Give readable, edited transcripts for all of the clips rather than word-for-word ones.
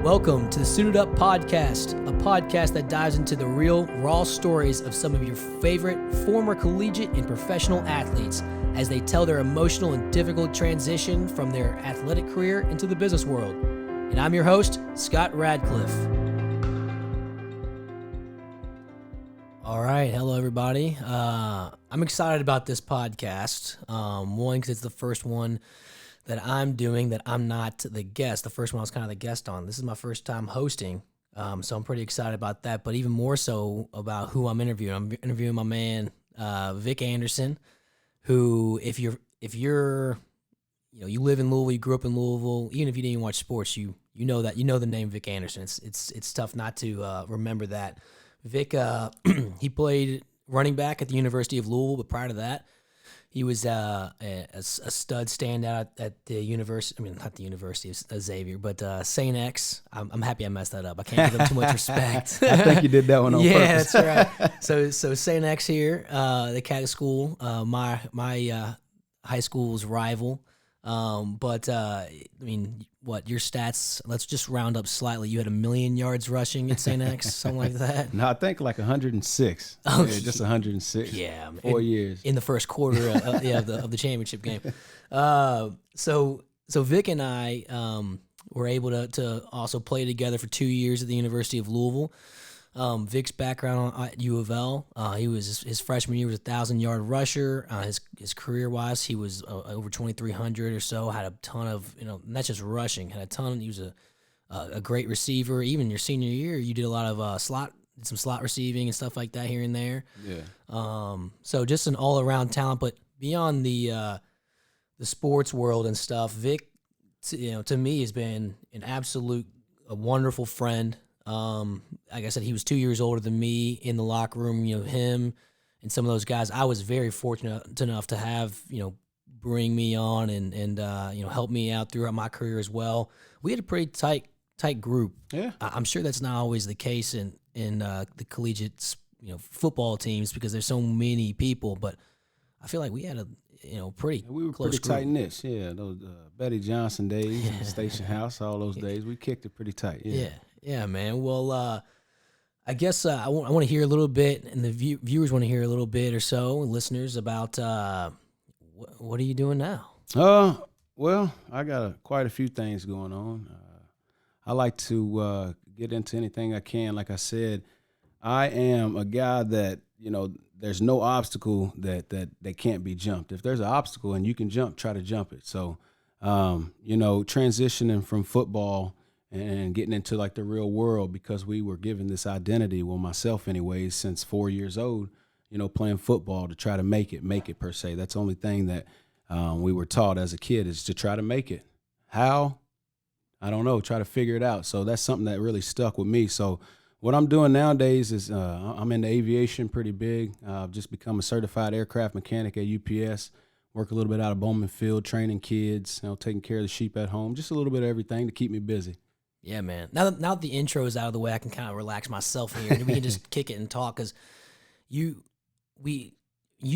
Welcome to the Suited Up Podcast, a podcast that dives into the real, raw stories of some of your favorite former collegiate and professional athletes as they tell their emotional and difficult transition from their athletic career into the business world. And I'm your host, Scott Radcliff. All right, hello everybody. I'm excited about this podcast. One, because it's the first one that I'm doing that I'm not the guest. The first one I was kind of the guest on. This is my first time hosting, so I'm pretty excited about that. But even more so about who I'm interviewing. I'm interviewing my man Vic Anderson, who if you're you live in Louisville, you grew up in Louisville. Even if you didn't even watch sports, you know the name Vic Anderson. It's tough not to remember that. Vic he played running back at the University of Louisville, but prior to that, he was a stud standout at the university. I mean, not the University of Xavier, but St. X. I'm happy I messed that up. I can't give him too much respect. I think you did that one on purpose. Yeah, that's right. So St. X here, the Cat School, my high school's rival. But I mean, what your stats? Let's just round up slightly. You had 1 million yards rushing at St. X, something like that. No, I think like 106. Oh, yeah, just 106. Yeah, 4 years in the first quarter of the championship game. So Vic and I were able to also play together for 2 years at the University of Louisville. Vic's background at U of L, he was his freshman year was 1,000-yard rusher. His career-wise, he was over 2,300 or so. Had a ton of not just rushing. Had a ton. He was a great receiver. Even your senior year, you did a lot of some slot receiving and stuff like that here and there. Yeah. So just an all-around talent. But beyond the sports world and stuff, Vic, to me has been a wonderful friend. Like I said, he was 2 years older than me in the locker room. Him and some of those guys, I was very fortunate enough to have, bring me on and help me out throughout my career as well. We had a pretty tight group. Yeah. I'm sure that's not always the case in the collegiate, football teams because there's so many people, but I feel like we had a, pretty we were close pretty group. tight-knit. Yeah, those Betty Johnson days, Station House, all those days, we kicked it pretty tight. Yeah, man. Well, I guess I want to hear a little bit, and the viewers want to hear a little bit or so, and listeners, about what are you doing now? Well, I got quite a few things going on. I like to get into anything I can. Like I said, I am a guy that, there's no obstacle that can't be jumped. If there's an obstacle and you can jump, try to jump it. So, transitioning from football and getting into like the real world because we were given this identity, well, myself anyways, since 4 years old, playing football to try to make it per se. That's the only thing that we were taught as a kid is to try to make it. How? I don't know. Try to figure it out. So that's something that really stuck with me. So what I'm doing nowadays is I'm into aviation pretty big. I've just become a certified aircraft mechanic at UPS. Work a little bit out of Bowman Field, training kids, taking care of the sheep at home. Just a little bit of everything to keep me busy. Yeah, man. Now that the intro is out of the way, I can kind of relax myself here, and we can just kick it and talk because you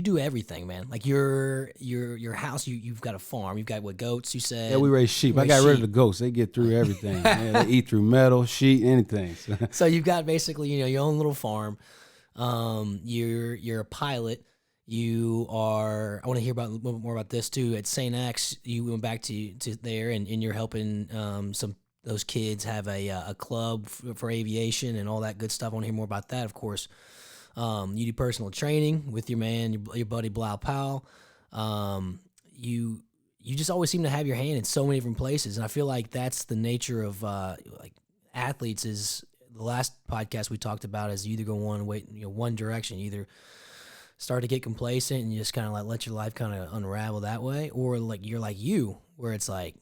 do everything, man. Like your house, you've got a farm. You've got goats? You said. Yeah, we raise sheep. I got rid of the goats. They get through everything. They eat through metal, sheet, anything. So you've got basically your own little farm. You're a pilot. You are. I want to hear about a little bit more about this too. At St. X, you went back to there, and you're helping some. Those kids have a club for aviation and all that good stuff. I want to hear more about that, of course. You do personal training with your man, your buddy Blau Powell. You just always seem to have your hand in so many different places, and I feel like that's the nature of like athletes. Is the last podcast we talked about is you either go one direction, you either start to get complacent and you just kind of like let your life kind of unravel that way, or like you're like where it's like.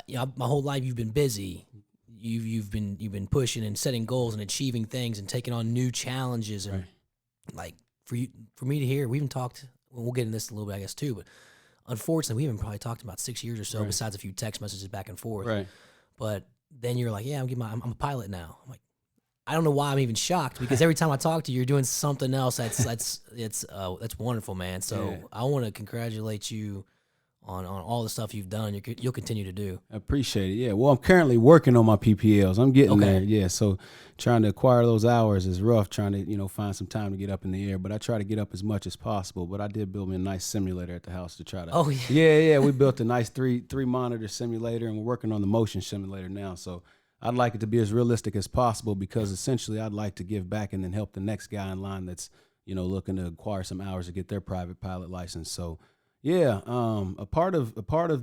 My whole life you've been busy. You've been pushing and setting goals and achieving things and taking on new challenges and like for me to hear. We even talked. Well, we'll get into this a little bit, I guess, too. But unfortunately, we haven't probably talked about 6 years or so, besides a few text messages back and forth. Right. But then you're like, I'm a pilot now. I'm like, I don't know why I'm even shocked because every time I talk to you, you're doing something else. That's wonderful, man. So I want to congratulate you on all the stuff you've done. You'll continue to do. I appreciate it. Yeah. Well, I'm currently working on my PPLs. I'm getting there. Yeah. So trying to acquire those hours is rough, trying to, find some time to get up in the air, but I try to get up as much as possible. But I did build me a nice simulator at the house to try to. Oh, yeah. Yeah. We built a nice three monitor simulator, and we're working on the motion simulator now. So I'd like it to be as realistic as possible, because essentially I'd like to give back and then help the next guy in line that's, looking to acquire some hours to get their private pilot license. So yeah, a part of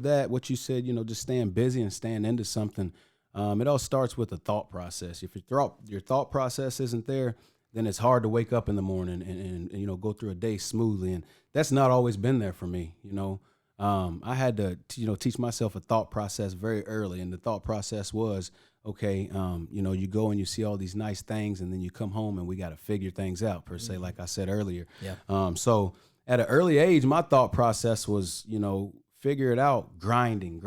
that, what you said, just staying busy and staying into something. It all starts with a thought process. If your thought process isn't there, then it's hard to wake up in the morning and go through a day smoothly. And that's not always been there for me. I had to teach myself a thought process very early, and the thought process was, okay, you go and you see all these nice things, and then you come home and we got to figure things out per se, like I said earlier. Yeah. So at an early age, my thought process was, figure it out, grinding.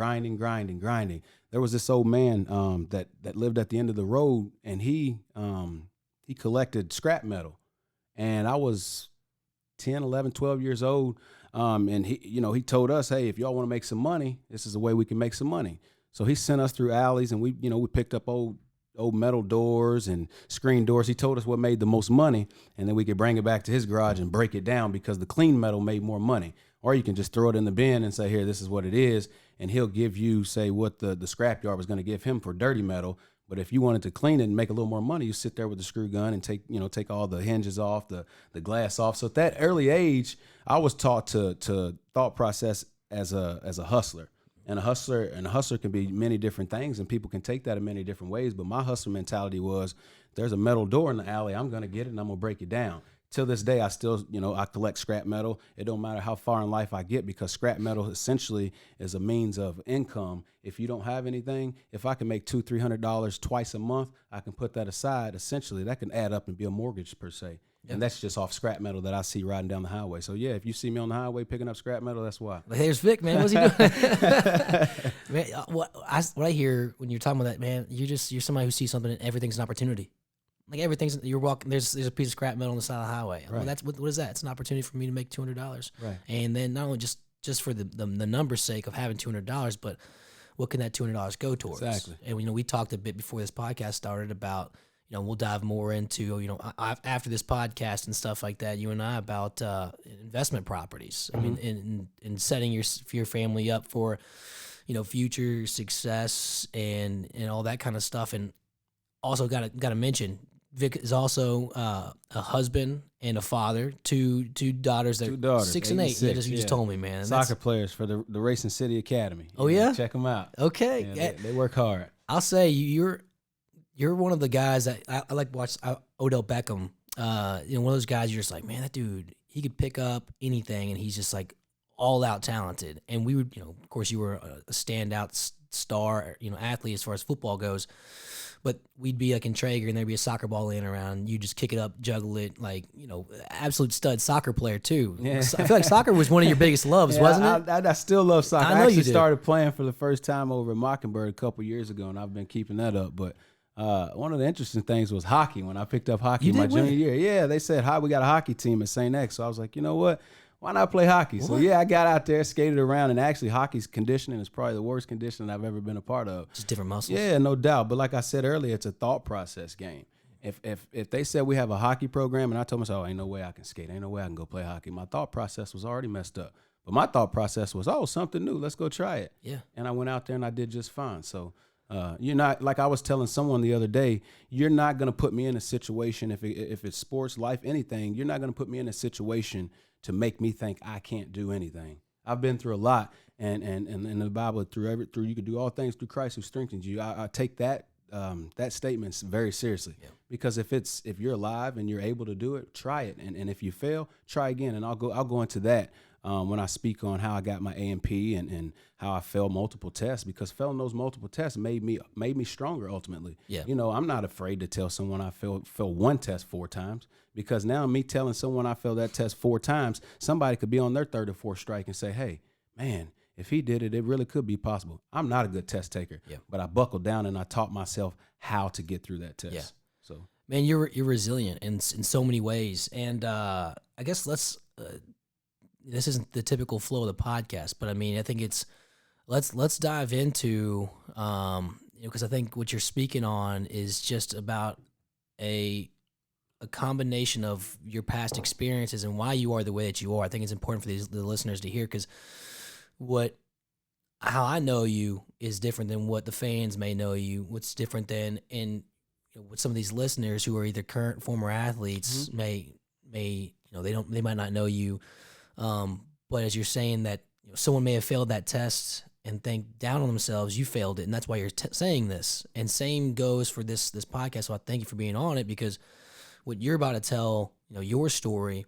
There was this old man that lived at the end of the road, and he collected scrap metal, and I was 10, 11, 12 years old. And he told us, hey, if y'all want to make some money, this is a way we can make some money. So he sent us through alleys, and we picked up old metal doors and screen doors. He told us what made the most money, and then we could bring it back to his garage and break it down, because the clean metal made more money. Or you can just throw it in the bin and say, here, this is what it is. And he'll give you, say, what the scrapyard was going to give him for dirty metal. But if you wanted to clean it and make a little more money, you sit there with the screw gun and take all the hinges off, the glass off. So at that early age, I was taught to thought process as a hustler. And a hustler can be many different things, and people can take that in many different ways. But my hustler mentality was, there's a metal door in the alley, I'm going to get it and I'm going to break it down. Till this day, I still, I collect scrap metal. It don't matter how far in life I get, because scrap metal essentially is a means of income. If you don't have anything, if I can make $200-$300 twice a month, I can put that aside. Essentially, that can add up and be a mortgage per se. Yep. And that's just off scrap metal that I see riding down the highway. So yeah, if you see me on the highway picking up scrap metal, that's why. There's Vic, man. What's he doing? Man, what I hear when you're talking about that, man, you're somebody who sees something and everything's an opportunity. Like everything's, you're walking, there's a piece of scrap metal on the side of the highway. Right. Well, what is that? It's an opportunity for me to make $200. Right. And then not only just for the number's sake of having $200, but what can that $200 go towards? Exactly. And we talked a bit before this podcast started about, we'll dive more into, after this podcast and stuff like that, you and I, about investment properties. Mm-hmm. I mean, in setting your family up for, future success and all that kind of stuff. And also got to mention, Vic is also a husband and a father, two daughters. Two daughters, 6 and 8. You just told me, man. Soccer players for the Racing City Academy. Oh yeah, check them out. Okay, yeah, they work hard. I'll say you're one of the guys that I like to watch. Odell Beckham. One of those guys you're just like, man, that dude, he could pick up anything, and he's just like all out talented. And we would, of course, you were a standout star, athlete as far as football goes. But we'd be like in Traeger, and there'd be a soccer ball laying around. You just kick it up, juggle it, like, absolute stud soccer player too. Yeah. I feel like soccer was one of your biggest loves, wasn't it? I still love soccer. I know you started playing for the first time over at Mockingbird a couple years ago, and I've been keeping that up. But one of the interesting things was hockey. When I picked up hockey in my junior year, yeah, they said, "Hi, we got a hockey team at St. X." So I was like, you know what? Why not play hockey? What? So yeah, I got out there, skated around, and actually hockey's conditioning is probably the worst conditioning I've ever been a part of. Just different muscles. Yeah, no doubt. But like I said earlier, it's a thought process game. If they said we have a hockey program, and I told myself, ain't no way I can skate, ain't no way I can go play hockey, my thought process was already messed up. But my thought process was, something new, let's go try it. Yeah. And I went out there and I did just fine. So you're not, like I was telling someone the other day, you're not going to put me in a situation, if it's sports, life, anything, you're not going to put me in a situation to make me think I can't do anything. I've been through a lot, and in the Bible, through you can do all things through Christ who strengthens you. I take that statement very seriously, because if you're alive and you're able to do it, try it, and if you fail, try again. And I'll go into that when I speak on how I got my A&P and how I failed multiple tests, because failing those multiple tests made me stronger ultimately. Yeah. I'm not afraid to tell someone I failed one test 4 times, because now me telling someone I failed that test 4 times, somebody could be on their 3rd or 4th strike and say, hey, man, if he did it, it really could be possible. I'm not a good test taker, but I buckled down and I taught myself how to get through that test. Yeah. So, man, you're resilient in so many ways. And I guess let's this isn't the typical flow of the podcast, but I mean, I think it's let's dive into because I think what you're speaking on is just about a combination of your past experiences and why you are the way that you are. I think it's important for the listeners to hear, because how I know you is different than what the fans may know you. What's different than what some of these listeners who are either current, former athletes may they might not know you. But as you're saying that someone may have failed that test and think down on themselves, you failed it, and that's why you're saying this. And same goes for this podcast. So I thank you for being on it, because what you're about to tell, your story,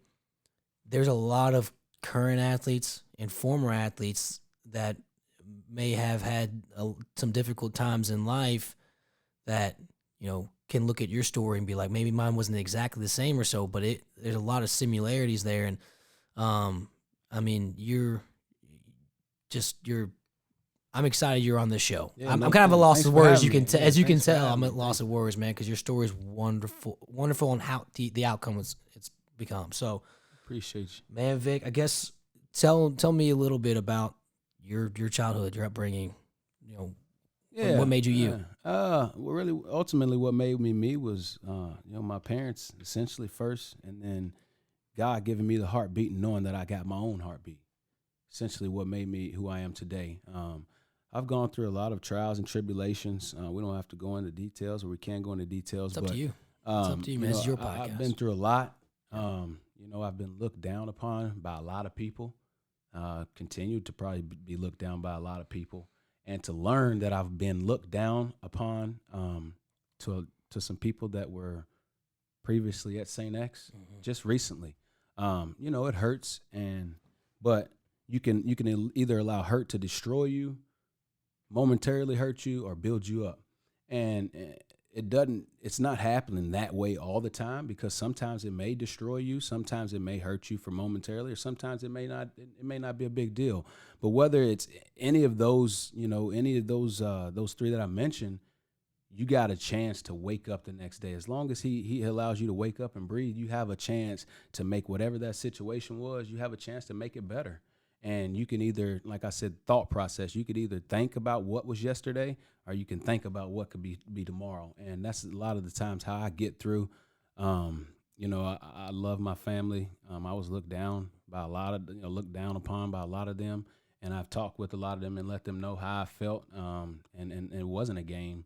there's a lot of current athletes and former athletes that may have had some difficult times in life that, can look at your story and be like, maybe mine wasn't exactly the same or so, but there's a lot of similarities there. And, I mean, I'm excited you're on this show. Yeah, I'm kind of a loss of words. As you can tell, I'm me. at a loss of words, man, because your story is wonderful on how the outcome it's become. So Appreciate you, man. Vic, I guess tell me a little bit about your childhood, your upbringing. What made you you? Well, really, ultimately, what made me me was my parents essentially first, and then God giving me the heartbeat and knowing that I got my own heartbeat. Essentially, what made me who I am today. I've gone through a lot of trials and tribulations. We don't have to go into details, or we can go into details. It's up to you. It's up to you, man. It's your podcast. I've been through a lot. I've been looked down upon by a lot of people. Continue to probably be looked down by a lot of people, and to learn that I've been looked down upon to some people that were previously at St. X just recently. It hurts, but you can either allow hurt to destroy you, momentarily hurt you, or build you up. And it's not happening that way all the time, because sometimes it may destroy you, sometimes it may hurt you for momentarily, or sometimes it may not be a big deal. But whether it's any of those three that I mentioned, you got a chance to wake up the next day. As long as he allows you to wake up and breathe, you have a chance to make whatever that situation was, you have a chance to make it better. And you can either, like I said, thought process, you could either think about what was yesterday, or you can think about what could be tomorrow. And that's a lot of the times how I get through. I love my family. I was looked down upon by a lot of them. And I've talked with a lot of them and let them know how I felt. And it wasn't a game.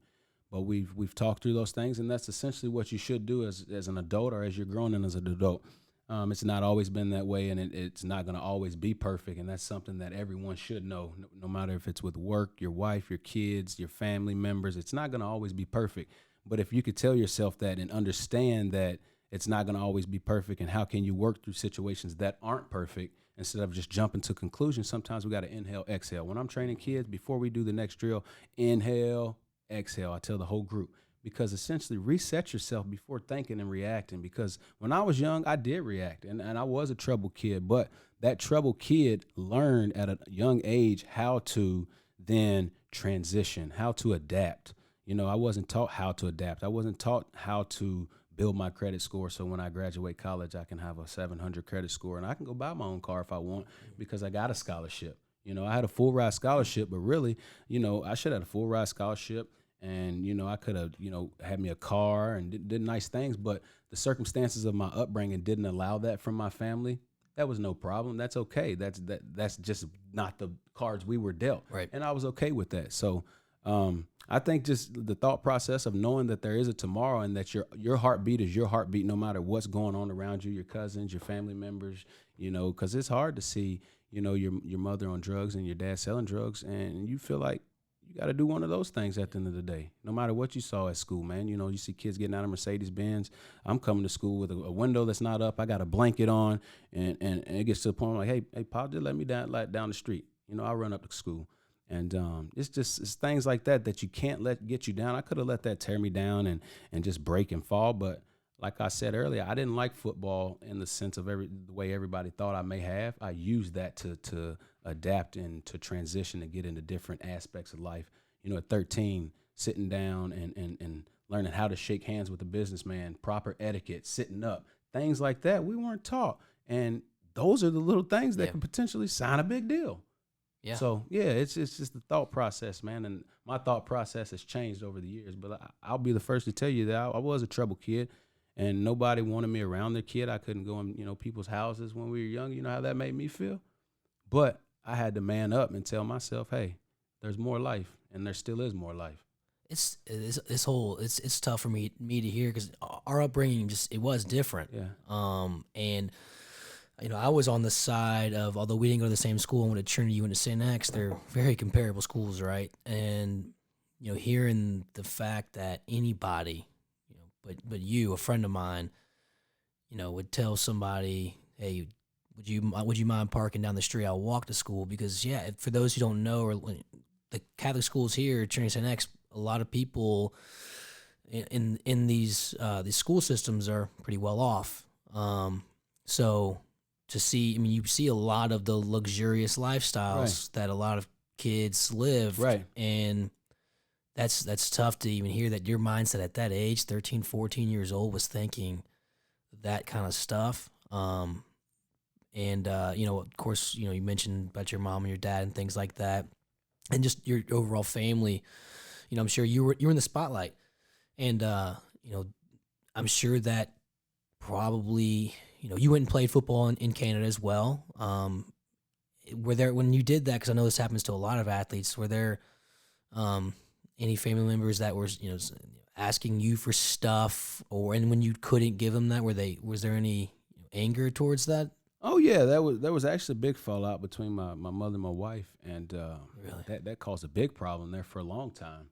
But we've talked through those things, and that's essentially what you should do as an adult, or as you're growing in as an adult. It's not always been that way, and it's not going to always be perfect, and that's something that everyone should know, no matter if it's with work, your wife, your kids, your family members. It's not going to always be perfect. But if you could tell yourself that and understand that it's not going to always be perfect, and how can you work through situations that aren't perfect instead of just jumping to conclusions, sometimes we got to inhale, exhale. When I'm training kids, before we do the next drill, inhale, exhale. I tell the whole group, because essentially reset yourself before thinking and reacting. Because when I was young, I did react, and I was a troubled kid, but that troubled kid learned at a young age how to then transition, how to adapt. I wasn't taught how to adapt. I wasn't taught how to build my credit score, so when I graduate college, I can have a 700 credit score, and I can go buy my own car if I want, because I got a scholarship. I had a full ride scholarship, but really, I should have had a full ride scholarship. And, I could have, had me a car and did nice things, but the circumstances of my upbringing didn't allow that from my family. That was no problem. That's okay. That's just not the cards we were dealt. Right. And I was okay with that. So I think just the thought process of knowing that there is a tomorrow, and that your heartbeat is your heartbeat no matter what's going on around you, your cousins, your family members, because it's hard to see, your mother on drugs and your dad selling drugs, and you feel like you got to do one of those things at the end of the day, no matter what you saw at school, man. You see kids getting out of Mercedes-Benz. I'm coming to school with a window that's not up. I got a blanket on, and it gets to the point where, like, hey, Pop, just let me down the street. I run up to school. And it's things like that you can't let get you down. I could have let that tear me down and just break and fall. But like I said earlier, I didn't like football in the sense of the way everybody thought I may have. I used that to adapt and to transition and get into different aspects of life. At 13, sitting down and learning how to shake hands with a businessman, proper etiquette, sitting up, things like that we weren't taught. And those are the little things that can potentially sign a big deal. Yeah. So yeah, it's just the thought process, man. And my thought process has changed over the years. But I'll be the first to tell you that I was a trouble kid, and nobody wanted me around their kid. I couldn't go in, people's houses when we were young. You know how that made me feel. But I had to man up and tell myself, hey, there's more life, and there still is more life. It's tough for me to hear because our upbringing it was different. Yeah. And I was on the side of, although we didn't go to the same school, I went to Trinity, you went to St. X, they're very comparable schools, right? And hearing the fact that anybody, but you, a friend of mine, would tell somebody, hey, would you mind parking down the street? I'll walk to school because for those who don't know, or the Catholic schools here, Trinity St. X, a lot of people in these school systems are pretty well off. So to see, you see a lot of the luxurious lifestyles that a lot of kids live, right? And that's tough to even hear that your mindset at that age, 13, 14 years old, was thinking that kind of stuff. And of course, you mentioned about your mom and your dad and things like that, and just your overall family. I'm sure you were in the spotlight, and I'm sure that probably you went and played football in Canada as well. Were there, when you did that, because I know this happens to a lot of athletes, were there any family members that were asking you for stuff, and when you couldn't give them that, was there any anger towards that? Oh yeah, there was actually a big fallout between my mother and my wife, and really? that caused a big problem there for a long time.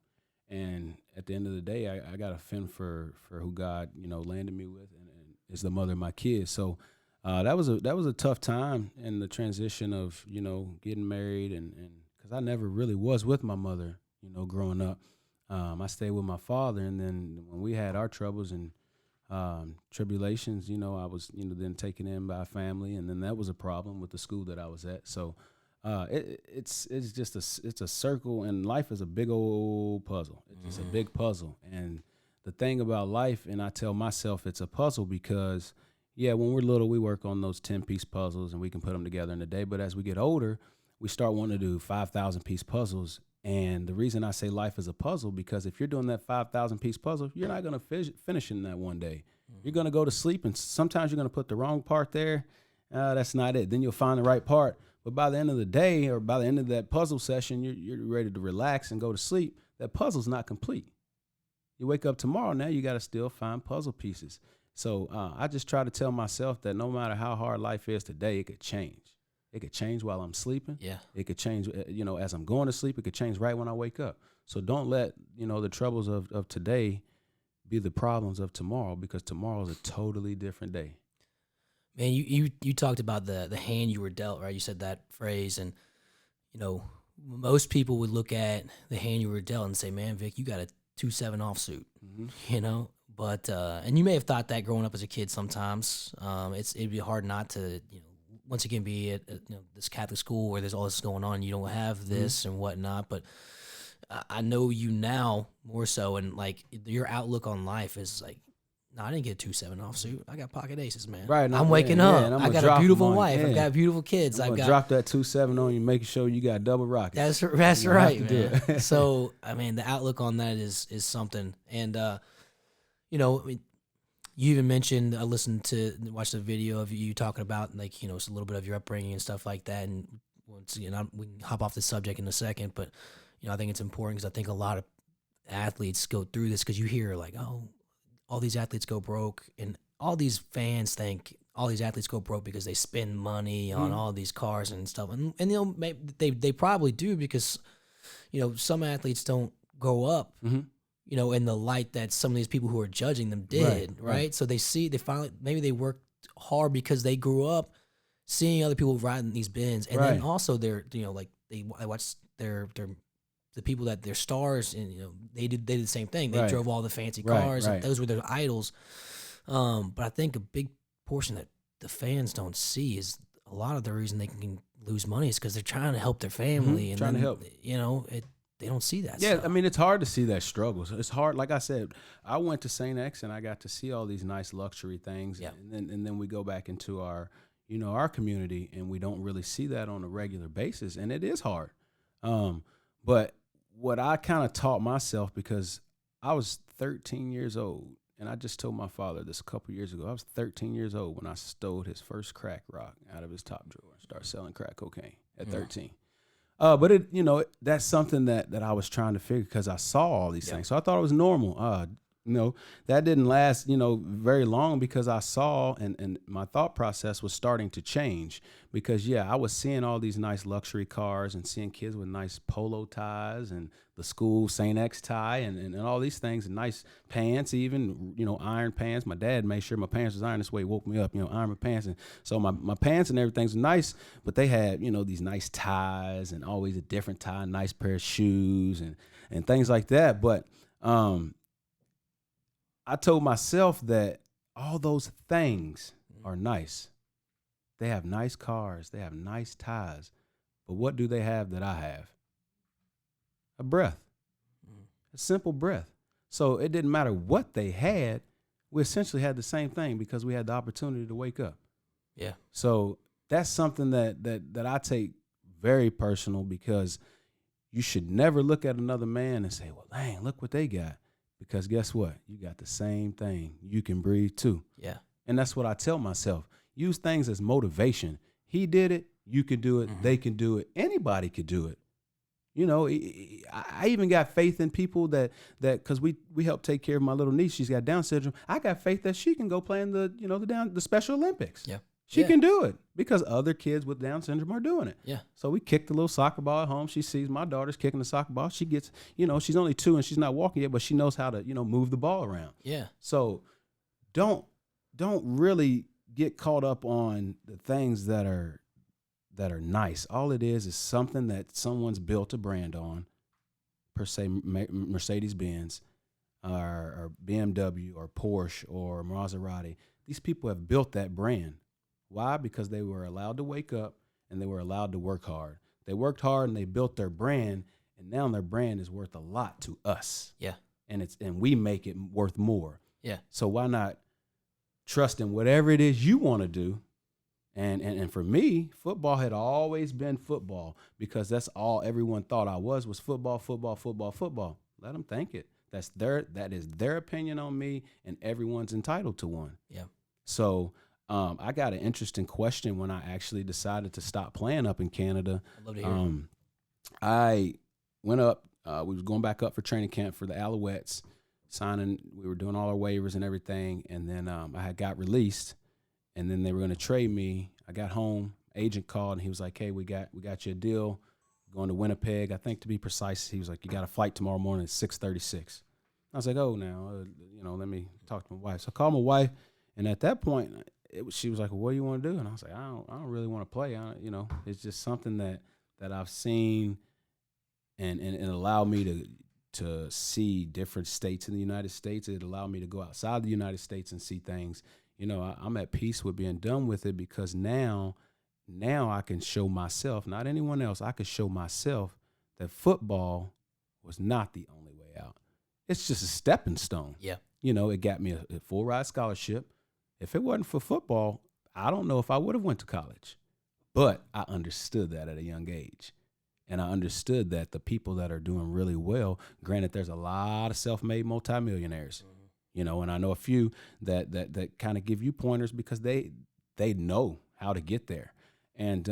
And at the end of the day, I got to fend for who God landed me with, and is the mother of my kids. So that was a tough time in the transition of getting married, and because I never really was with my mother growing up. I stayed with my father, and then when we had our troubles and tribulations, I was then taken in by a family, and then that was a problem with the school that I was at. So it's just it's a circle, and life is a big old puzzle. It's just a big puzzle. And the thing about life, and I tell myself it's a puzzle because when we're little, we work on those 10-piece puzzles and we can put them together in a day. But as we get older, we start wanting to do 5,000-piece puzzles. And the reason I say life is a puzzle, because if you're doing that 5,000-piece puzzle, you're not going to finish in that one day. You're going to go to sleep, and sometimes you're going to put the wrong part there. That's not it. Then you'll find the right part. But by the end of the day, or by the end of that puzzle session, you're ready to relax and go to sleep. That puzzle's not complete. You wake up tomorrow, now you got to still find puzzle pieces. So I just try to tell myself that no matter how hard life is today, it could change. It could change while I'm sleeping. Yeah. It could change, as I'm going to sleep. It could change right when I wake up. So don't let, the troubles of today be the problems of tomorrow, because tomorrow is a totally different day. Man, you talked about the hand you were dealt, right? You said that phrase, and most people would look at the hand you were dealt and say, "Man, Vic, you got a 2-7 offsuit," But and you may have thought that growing up as a kid. Sometimes it'd be hard not to, once again, be at this Catholic school where there's all this going on. You don't have this and whatnot, but I know you now more so, and like your outlook on life is like, no, I didn't get a 2-7 offsuit. I got pocket aces, man. Right. I'm waking up. And I got a beautiful wife. I've got beautiful kids. I'm gonna drop that 2-7 on you, making sure you got double rockets. That's right, man. So I mean, the outlook on that is something, and you even mentioned, I watched the video of you talking about like it's a little bit of your upbringing and stuff like that, and once again, we can hop off the subject in a second, but I think it's important because I think a lot of athletes go through this, because you hear like, oh, all these athletes go broke, and all these fans think all these athletes go broke because they spend money on all these cars and stuff, and they probably do, because some athletes don't grow up in the light that some of these people who are judging them did, right? So they finally, maybe they worked hard because they grew up seeing other people riding these Benz, and then also they're I watched the people that they're stars, and they did the same thing. They drove all the fancy cars, and those were their idols. But I think a big portion that the fans don't see is a lot of the reason they can lose money is because they're trying to help their family, and trying to help. They don't see that. Yeah, stuff. I mean, it's hard to see that struggle. It's hard. Like I said, I went to St. X and I got to see all these nice luxury things, and then we go back into our our community, and we don't really see that on a regular basis, and it is hard. But what I kind of taught myself, because I was 13 years old, and I just told my father this a couple years ago. I was 13 years old when I stole his first crack rock out of his top drawer and started selling crack cocaine at 13. But that's something that I was trying to figure, because I saw all these things. So I thought it was normal. That didn't last, very long, because I saw, and my thought process was starting to change, because I was seeing all these nice luxury cars and seeing kids with nice polo ties and the school St. X tie and all these things, and nice pants, even, iron pants. My dad made sure my pants was iron. This way he woke me up, iron my pants. And so my pants and everything's nice, but they had, these nice ties and always a different tie, nice pair of shoes and things like that. But, I told myself that all those things are nice. They have nice cars. They have nice ties. But what do they have that I have? A breath. A simple breath. So it didn't matter what they had. We essentially had the same thing, because we had the opportunity to wake up. Yeah. So that's something that I take very personal, because you should never look at another man and say, well, dang, look what they got. Because guess what? You got the same thing. You can breathe too. Yeah. And that's what I tell myself. Use things as motivation. He did it. You can do it. They can do it. Anybody could do it. I even got faith in people that because we help take care of my little niece. She's got Down syndrome. I got faith that she can go play in the Special Olympics. Yeah. She can do it, because other kids with Down syndrome are doing it. Yeah. So we kicked the little soccer ball at home. She sees my daughter's kicking the soccer ball. She gets, she's only 2 and she's not walking yet, but she knows how to, move the ball around. Yeah. So don't really get caught up on the things that are nice. All it is something that someone's built a brand on, per se, Mercedes-Benz or BMW or Porsche or Maserati. These people have built that brand. Why? Because they were allowed to wake up and they were allowed to work hard. They worked hard and they built their brand, and now their brand is worth a lot to us. Yeah. And we make it worth more. Yeah. So why not trust in whatever it is you want to do? And for me, football had always been football, because that's all everyone thought I was football, football, football, football. Let them think it. That is their opinion on me, and everyone's entitled to one. Yeah. So I got an interesting question when I actually decided to stop playing up in Canada. I'd love to hear I went up. We was going back up for training camp for the Alouettes, signing. We were doing all our waivers and everything, and then I had got released, and then they were going to trade me. I got home. Agent called, and he was like, "Hey, we got you a deal, going to Winnipeg. I think, to be precise, he was like, you got a flight tomorrow morning at 6:36." I was like, "Oh, now, let me talk to my wife." So I called my wife, and at that point, she was like, "Well, what do you want to do?" And I was like, I don't really want to play. It's just something that I've seen, and it allowed me to see different states in the United States. It allowed me to go outside the United States and see things. I'm at peace with being done with it, because now I can show myself, not anyone else. I could show myself that football was not the only way out. It's just a stepping stone. Yeah. It got me a full ride scholarship. If it wasn't for football, I don't know if I would have went to college. But I understood that at a young age. And I understood that the people that are doing really well, granted, there's a lot of self-made multimillionaires, and I know a few that kind of give you pointers, because they know how to get there. And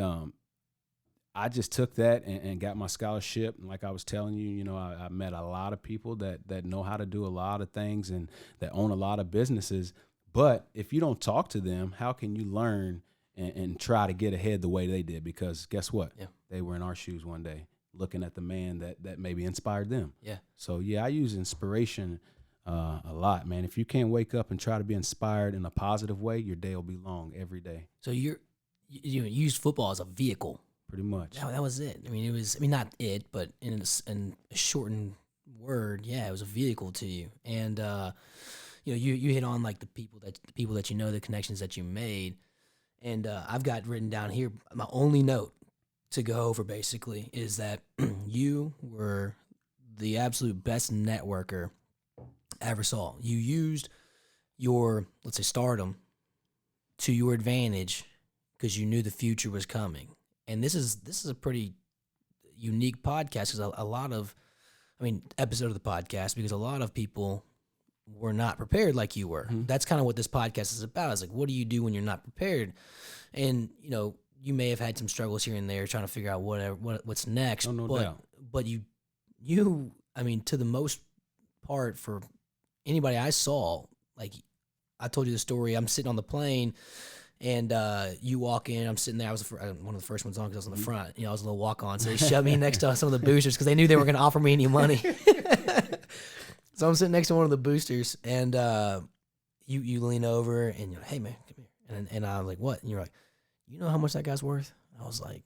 I just took that and got my scholarship. And like I was telling you, I met a lot of people that know how to do a lot of things and that own a lot of businesses. But if you don't talk to them, how can you learn and try to get ahead the way they did? Because guess what? Yeah. They were in our shoes one day, looking at the man that maybe inspired them. Yeah. So, I use inspiration a lot, man. If you can't wake up and try to be inspired in a positive way, your day will be long every day. So you used football as a vehicle. Pretty much. That was it. Not it, but in a shortened word, it was a vehicle to you. And you hit on like the people that the connections that you made, and I've got written down here, my only note to go over basically is that you were the absolute best networker I ever saw. You used your, let's say, stardom to your advantage because you knew the future was coming. And this is a pretty unique podcast because episode of the podcast, because a lot of people were not prepared like you were. Mm-hmm. That's kind of what this podcast is about. It's like, what do you do when you're not prepared? And, you may have had some struggles here and there trying to figure out what's next. Oh, no doubt. But you, to the most part, for anybody I saw, like I told you the story, I'm sitting on the plane and you walk in, I'm sitting there. I was one of the first ones on because I was on the front. I was a little walk-on. So they shoved me next to some of the boosters because they knew they were going to offer me any money. So I'm sitting next to one of the boosters, and you lean over and you're like, hey, man, come here. And I'm like, what? And you're like, you know how much that guy's worth? I was like,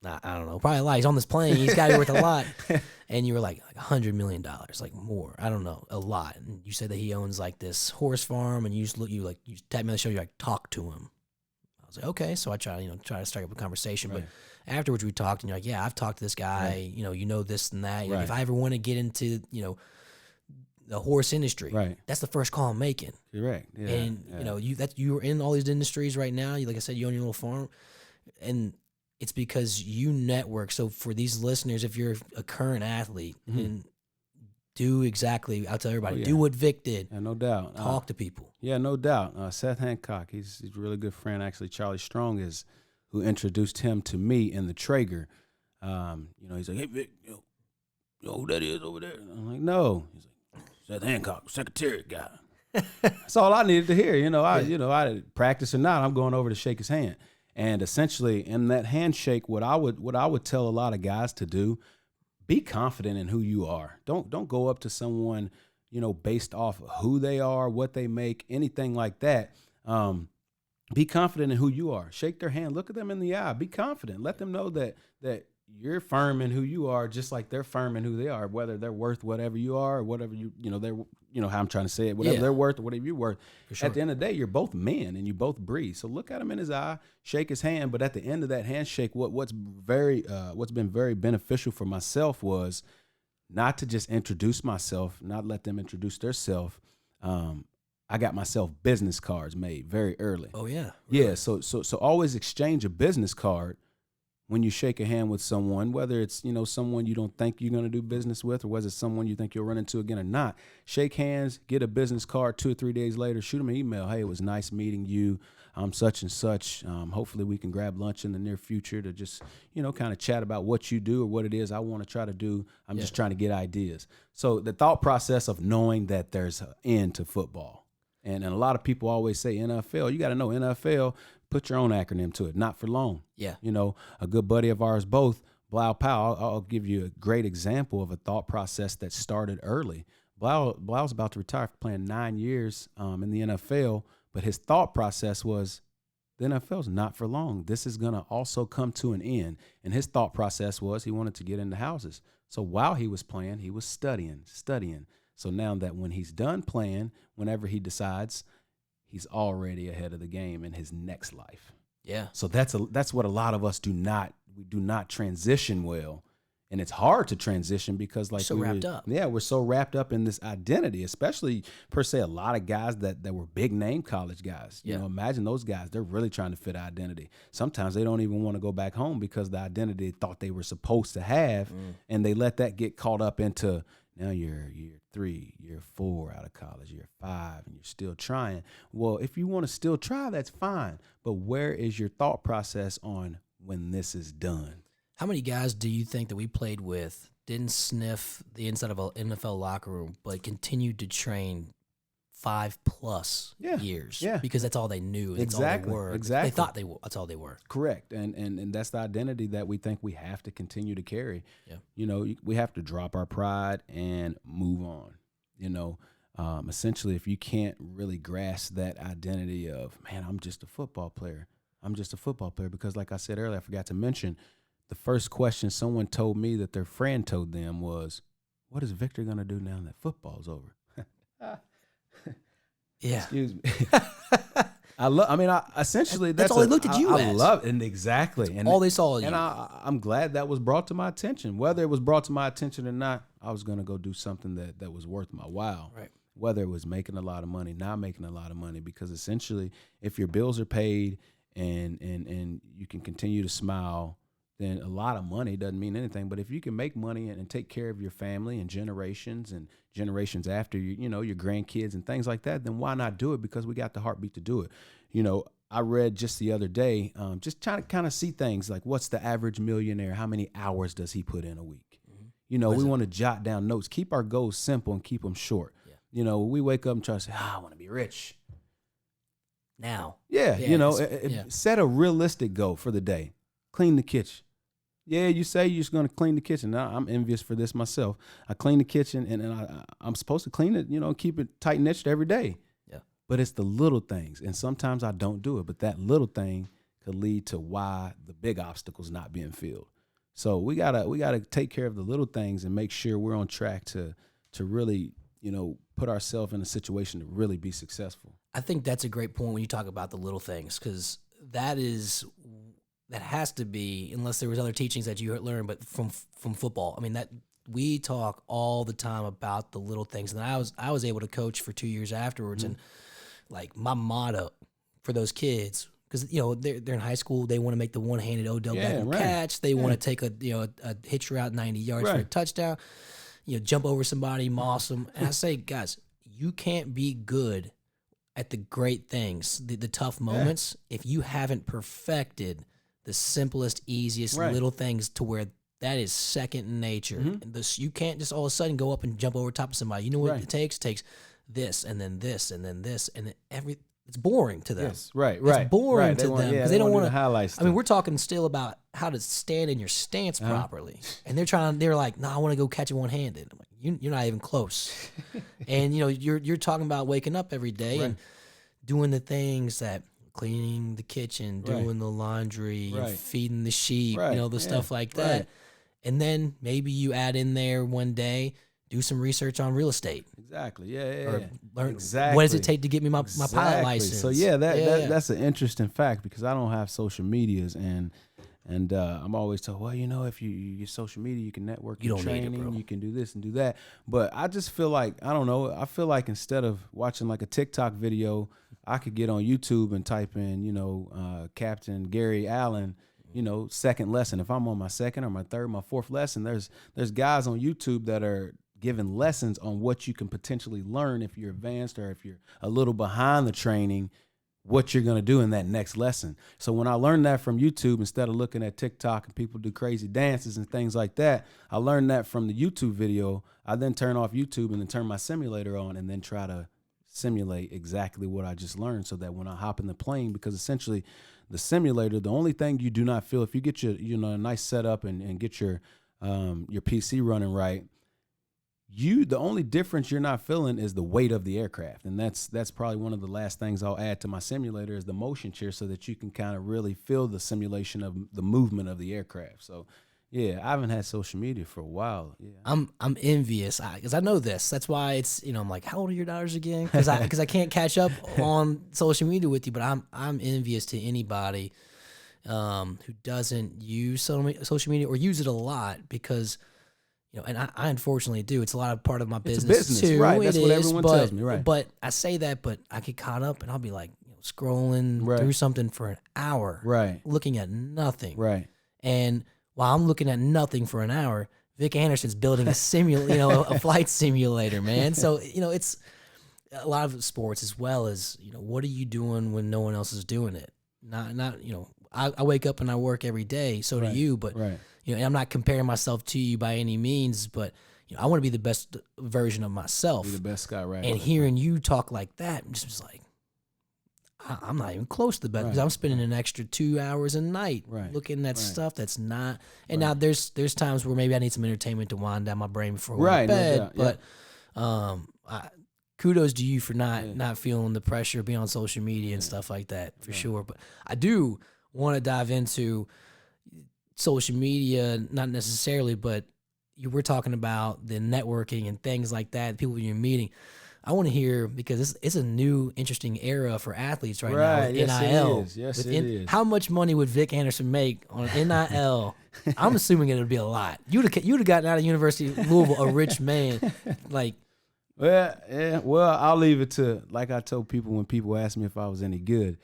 nah, I don't know. Probably a lot. He's on this plane. He's got to be worth a lot. And you were like $100 million, like more. I don't know, a lot. And you said that he owns like this horse farm, and you tap me on the show. You like talk to him. I was like, okay. So I try to start up a conversation. Right. But afterwards we talked, and you're like, yeah, I've talked to this guy. Right. You know this and that. Right. If I ever want to get into the horse industry, right, that's the first call I'm making. Correct. Yeah. And you were in all these industries right now. Like I said, you own your little farm, and it's because you network. So for these listeners, if you're a current athlete, mm-hmm. and do exactly, I'll tell everybody, do what Vic did. Yeah, no doubt. Talk to people. Yeah, no doubt. Seth Hancock, he's a really good friend. Actually, Charlie Strong is who introduced him to me in the Traeger. He's like, hey, Vic, you know who that is over there? And I'm like, no. He's like, Seth Hancock, secretariat guy. That's all I needed to hear. I practice or not, I'm going over to shake his hand. And essentially, in that handshake, what I would tell a lot of guys to do, be confident in who you are. Don't go up to someone, based off of who they are, what they make, anything like that. Be confident in who you are. Shake their hand. Look at them in the eye. Be confident. Let them know that you're firm in who you are, just like they're firm in who they are. Whether they're worth whatever you are, or whatever they're, how I'm trying to say it. Whatever they're worth, or whatever you're worth. Sure. At the end of the day, you're both men and you both breathe. So look at him in his eye, shake his hand. But at the end of that handshake, what's been very beneficial for myself was not to just introduce myself, not let them introduce themselves. I got myself business cards made very early. Oh yeah. Really? Yeah. So always exchange a business card when you shake a hand with someone, whether it's, someone you don't think you're going to do business with, or whether it's someone you think you'll run into again or not. Shake hands, get a business card 2 or 3 days later, shoot them an email. Hey, it was nice meeting you. I'm such and such. Hopefully we can grab lunch in the near future to just, kind of chat about what you do or what it is I want to try to do. I'm just trying to get ideas. So the thought process of knowing that there's an end to football. And a lot of people always say NFL. You got to know NFL. Put your own acronym to it. Not for long. Yeah. A good buddy of ours both, Blau Powell, I'll give you a great example of a thought process that started early. Blau's about to retire for playing 9 years in the NFL, but his thought process was the NFL's not for long. This is going to also come to an end. And his thought process was he wanted to get into houses. So while he was playing, he was studying. So now that when he's done playing, whenever he decides, he's already ahead of the game in his next life. Yeah. So that's what a lot of us do not transition well. And it's hard to transition because wrapped up. Yeah, we're so wrapped up in this identity, especially per se a lot of guys that were big name college guys. Imagine those guys, they're really trying to fit identity. Sometimes they don't even want to go back home because the identity they thought they were supposed to have, and they let that get caught up into now you're year 3, year 4 out of college, year 5, and you're still trying. Well, if you want to still try, that's fine. But where is your thought process on when this is done? How many guys do you think that we played with didn't sniff the inside of an NFL locker room, but continued to train 5+ years? Yeah. Because that's all they knew. That's exactly. all they were. Exactly. They thought that's all they were. Correct. And that's the identity that we think we have to continue to carry. Yeah. We have to drop our pride and move on. Essentially, if you can't really grasp that identity of, man, I'm just a football player. Because like I said earlier, I forgot to mention, the first question someone told me that their friend told them was, what is Victor going to do now that football's over? Yeah. Excuse me. Essentially, that's all they looked at you as. I love it. And exactly. And all they saw you. And I'm glad that was brought to my attention. Whether it was brought to my attention or not, I was going to go do something that was worth my while. Right. Whether it was making a lot of money, not making a lot of money, because essentially, if your bills are paid and you can continue to smile, then a lot of money doesn't mean anything. But if you can make money and take care of your family and generations after you, your grandkids and things like that, then why not do it? Because we got the heartbeat to do it. I read just the other day, just trying to kind of see things like, what's the average millionaire? How many hours does he put in a week? Mm-hmm. We want to jot down notes, keep our goals simple and keep them short. Yeah. We wake up and try to say, I want to be rich now. Yeah. Set a realistic goal for the day. Clean the kitchen. Yeah, you say you're just going to clean the kitchen. Now, I'm envious for this myself. I clean the kitchen, and I'm supposed to clean it, keep it tight-knitted every day. Yeah. But it's the little things, and sometimes I don't do it. But that little thing could lead to why the big obstacle's not being filled. So we gotta take care of the little things and make sure we're on track to really, put ourselves in a situation to really be successful. I think that's a great point when you talk about the little things, because that has to be, unless there was other teachings that you learned, but from football. I mean, that we talk all the time about the little things. And I was able to coach for 2 years afterwards, and like my motto for those kids, because they're in high school, they want to make the one-handed Odell Beckham catch, they want to take a hitch route 90 yards for a touchdown, jump over somebody, moss them. And I say, guys, you can't be good at the great things, the tough moments, if you haven't perfected the simplest, easiest little things to where that is second nature. Mm-hmm. And you can't just all of a sudden go up and jump over top of somebody. You know what it takes? It takes this and then this and then this and then it's boring to them. Yes, right. It's boring to them because they don't want to highlight stuff. I mean, we're talking still about how to stand in your stance properly, and they're like, "No, I want to go catch it one-handed." I'm like, "You're not even close." And you're talking about waking up every day and doing the things that. Cleaning the kitchen, doing the laundry, feeding the sheep, the stuff like that. Right. And then maybe you add in there one day, do some research on real estate. Exactly. Yeah. Or learn what does it take to get me my pilot license. So that's an interesting fact, because I don't have social medias, and I'm always told, well, if you use social media, you can network, you don't training, need it, bro. You can do this and do that. But I just feel like, I don't know, I feel like instead of watching like a TikTok video, I could get on YouTube and type in, Captain Gary Allen, second lesson. If I'm on my second or my third, my fourth lesson, there's guys on YouTube that are giving lessons on what you can potentially learn if you're advanced or if you're a little behind the training, what you're going to do in that next lesson. So when I learned that from YouTube, instead of looking at TikTok and people do crazy dances and things like that, I learned that from the YouTube video. I then turn off YouTube and then turn my simulator on and then try to simulate exactly what I just learned, so that when I hop in the plane, because essentially the simulator, the only thing you do not feel, if you get your a nice setup and get your PC running right, the only difference you're not feeling is the weight of the aircraft. And that's probably one of the last things I'll add to my simulator is the motion chair, so that you can kind of really feel the simulation of the movement of the aircraft. So yeah, I haven't had social media for a while. Yeah, I'm envious because I know this. That's why it's I'm like, how old are your daughters again? Because I can't catch up on social media with you. But I'm envious to anybody who doesn't use social media or use it a lot, because and I unfortunately do. It's a lot of part of my business too. Right? That's what everyone tells me. Right. But I say that, but I get caught up and I'll be like scrolling through something for an hour, looking at nothing, and while I'm looking at nothing for an hour, Vic Anderson's building a a flight simulator, man. So, it's a lot of sports as well as, what are you doing when no one else is doing it? Not I wake up and I work every day, so do you, but, and I'm not comparing myself to you by any means, but, I want to be the best version of myself. Be the best guy, right? And hearing you talk like that, I'm just like, I'm not even close to the best, because I'm spending an extra 2 hours a night looking at stuff that's not. And now there's times where maybe I need some entertainment to wind down my brain before I go to bed. But kudos to you for not feeling the pressure of being on social media and stuff like that, for sure. But I do want to dive into social media, not necessarily, but we're talking about the networking and things like that, people you're meeting. I want to hear, because it's a new, interesting era for athletes now with NIL. Yes, it is. How much money would Vic Anderson make on NIL? I'm assuming it would be a lot. You'd have gotten out of University of Louisville a rich man. Well, I'll leave it to, like I told people when people asked me if I was any good.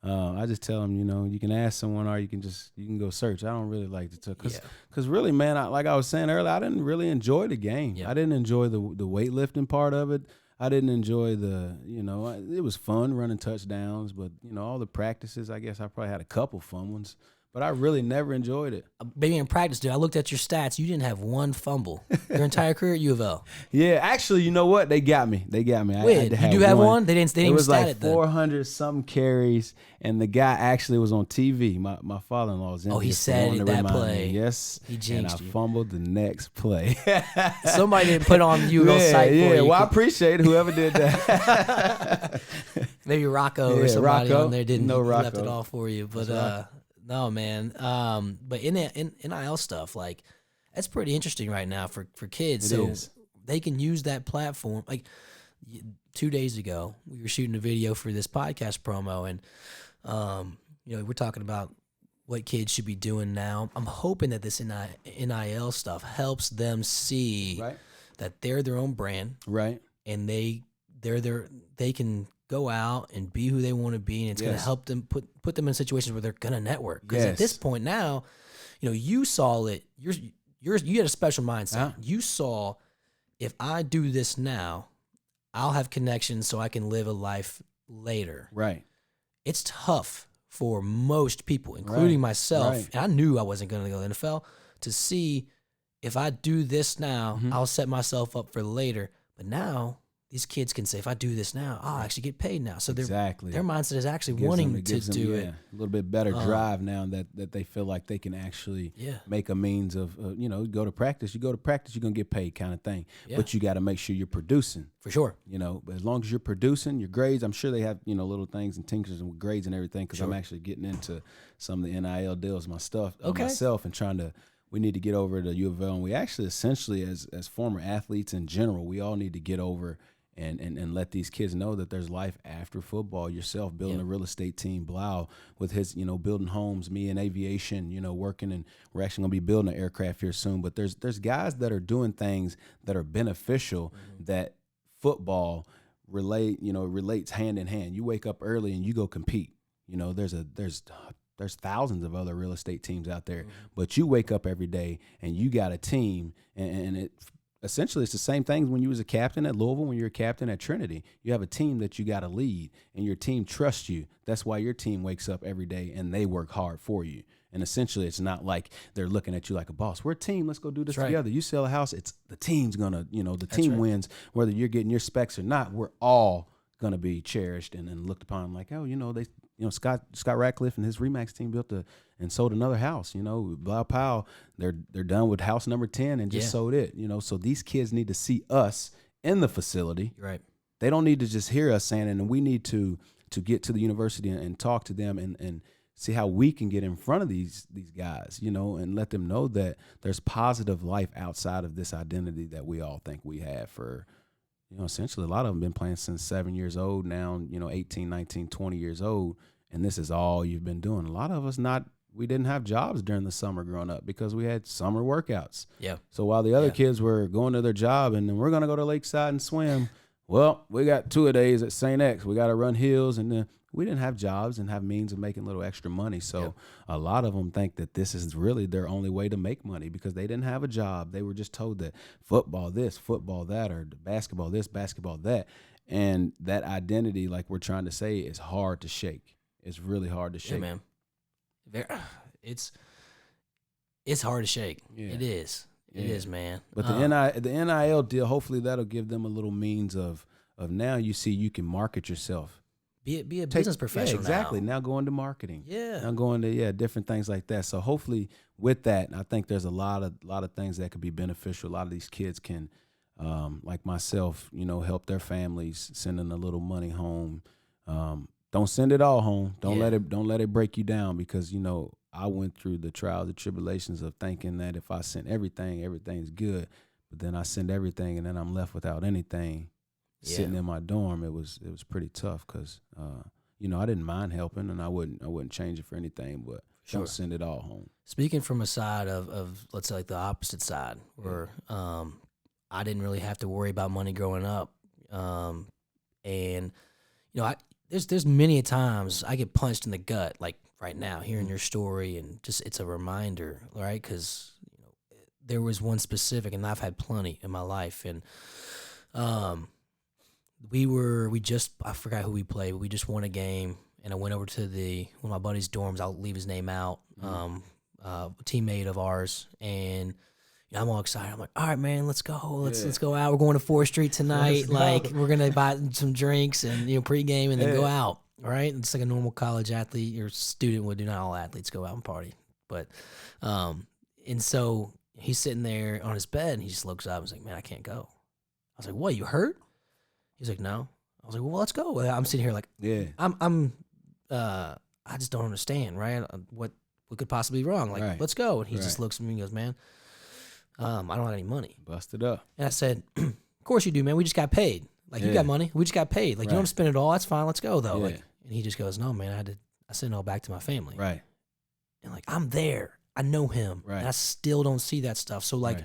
I just tell them, you can ask someone or you can go search. I don't really like to talk Yeah. because really, man, like I was saying earlier, I didn't really enjoy the game. Yeah. I didn't enjoy the weightlifting part of it. I didn't enjoy it was fun running touchdowns, but all the practices, I guess I probably had a couple fun ones, but I really never enjoyed it. Maybe in practice, dude, I looked at your stats. You didn't have one fumble your entire career at U of L. Yeah, actually, you know what? They got me. Wait, you do have one? They didn't It even was stat like it then. 400 some carries, and the guy actually was on TV. My father-in-law was in. Oh, he said it that play. Yes, he jinxed and I you. fumbled the next play. Somebody didn't put on U of L site for you. Well, I appreciate whoever did that. Maybe Rocco or somebody Rocco. on there didn't. No, he Rocco. left it all for you, but no, man. But in NIL stuff, like that's pretty interesting right now for kids. It so is. they can use that platform. Like 2 days ago, we were shooting a video for this podcast promo, and we're talking about what kids should be doing now. I'm hoping that this NIL stuff helps them see Right. that they're their own brand, Right. and they can go out and be who they want to be, and it's going to help them put them in situations where they're going to network. Because at this point now, you saw it. You had a special mindset. Yeah. You saw, if I do this now, I'll have connections so I can live a life later. Right. It's tough for most people, including myself. Right. And I knew I wasn't going to go to the NFL, to see if I do this now, I'll set myself up for later. But now these kids can say, if I do this now, I'll actually get paid now. So their mindset is actually wanting to do it. A little bit better drive now that they feel like they can actually make a means of, go to practice. You go to practice, you're going to get paid kind of thing. Yeah. But you got to make sure you're producing. For sure. But as long as you're producing, your grades, I'm sure they have, myself things and tinkers and grades and everything, because I'm actually getting into some of the NIL deals myself and we need to get over to U of L. And we actually essentially, as former athletes in general, we all need to get over and let these kids know that there's life after football. Yourself building a real estate team, Blau with his, building homes, me in aviation, working, and we're actually gonna be building an aircraft here soon. But there's guys that are doing things that are beneficial that football relates hand in hand. You wake up early and you go compete. There's thousands of other real estate teams out there, but you wake up every day and you got a team, and it essentially it's the same thing when you was a captain at Louisville, when you're a captain at Trinity. You have a team that you got to lead, and your team trusts you. That's why your team wakes up every day and they work hard for you. And essentially, it's not like they're looking at you like a boss. We're a team. Let's go do this together. You sell a house, it's the team's gonna, the team wins, whether you're getting your specs or not. We're all gonna be cherished and looked upon like, Scott Radcliff and his Remax team built and sold another house. Blau Powell, they're done with house number 10 and just sold it. So these kids need to see us in the facility. Right. They don't need to just hear us saying it, and we need to get to the university and talk to them and see how we can get in front of these guys, and let them know that there's positive life outside of this identity that we all think we have for, essentially a lot of them been playing since 7 years old now, 18, 19, 20 years old. And this is all you've been doing. A lot of us we didn't have jobs during the summer growing up because we had summer workouts. Yeah. So while the other kids were going to their job and then we're going to go to Lakeside and swim, well, we got 2 a days at St. X. We got to run hills, and then we didn't have jobs and have means of making a little extra money. So a lot of them think that this is really their only way to make money because they didn't have a job. They were just told that football this, football that, or basketball this, basketball that. And that identity, like we're trying to say, is hard to shake. It's really hard to shake. Yeah, man. It's hard to shake. Yeah. It is. It is, man. But the NIL deal, hopefully that'll give them a little means of now you see you can market yourself. Be a business professional. Exactly. Now go into marketing. Yeah. Now go into different things like that. So hopefully with that, I think there's a lot of things that could be beneficial. A lot of these kids can, like myself, help their families, sending a little money home. Don't send it all home. Don't let it break you down because I went through the trials and tribulations of thinking that if I send everything, everything's good. But then I send everything and then I'm left without anything. Sitting in my dorm, it was pretty tough because I didn't mind helping and I wouldn't change it for anything, but don't send it all home. Speaking from a side of let's say like the opposite side where I didn't really have to worry about money growing up, and there's many a times I get punched in the gut, like right now, hearing your story, and just it's a reminder, right? Because there was one specific, and I've had plenty in my life, and um, I forgot who we played, but we just won a game, and I went over to one of my buddy's dorms. I'll leave his name out. A teammate of ours, and I'm all excited. I'm like, all right, man, let's go. Let's go out. We're going to 4th Street tonight. Like, we're gonna buy some drinks and pregame, and then go out. All right, it's like a normal college athlete or student would do. Not all athletes go out and party, but and so he's sitting there on his bed, and he just looks up and he's like, man, I can't go. I was like, what? You hurt? He's like, no. I was like, well, let's go. I'm sitting here like, I just don't understand, right? What could possibly be wrong? Like, let's go. And he just looks at me and goes, man, I don't have any money. Busted up. And I said, of course you do, man. We just got paid. Like, you got money. We just got paid. Like, you don't spend it all. That's fine. Let's go, though. Like, and he just goes, no, man, I sent it all back to my family. Right. And, like, I'm there. I know him. Right. And I still don't see that stuff. So, like,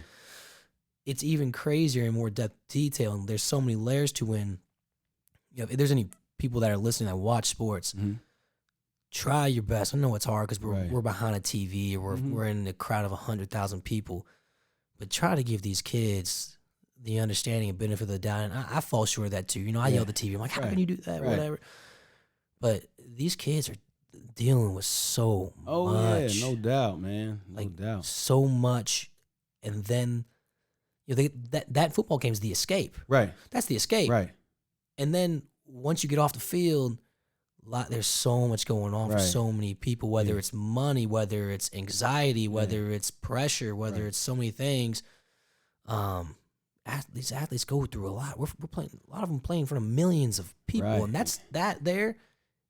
it's even crazier and more depth detail. And there's so many layers to when, if there's any people that are listening that watch sports, try your best. I know it's hard because we're behind a TV or we're in a crowd of 100,000 people, but try to give these kids the understanding and benefit of the doubt. And I fall short of that too. I yell at the TV. I'm like, how can you do that? Whatever. But these kids are dealing with so much. Oh yeah, no doubt, man. No doubt. So much, and then that football game is the escape. Right. That's the escape. Right. And then once you get off the field, there's so much going on for so many people, whether it's money, whether it's anxiety, whether it's pressure, whether it's so many things. These athletes go through a lot. We're playing, a lot of them playing in front of millions of people, and that there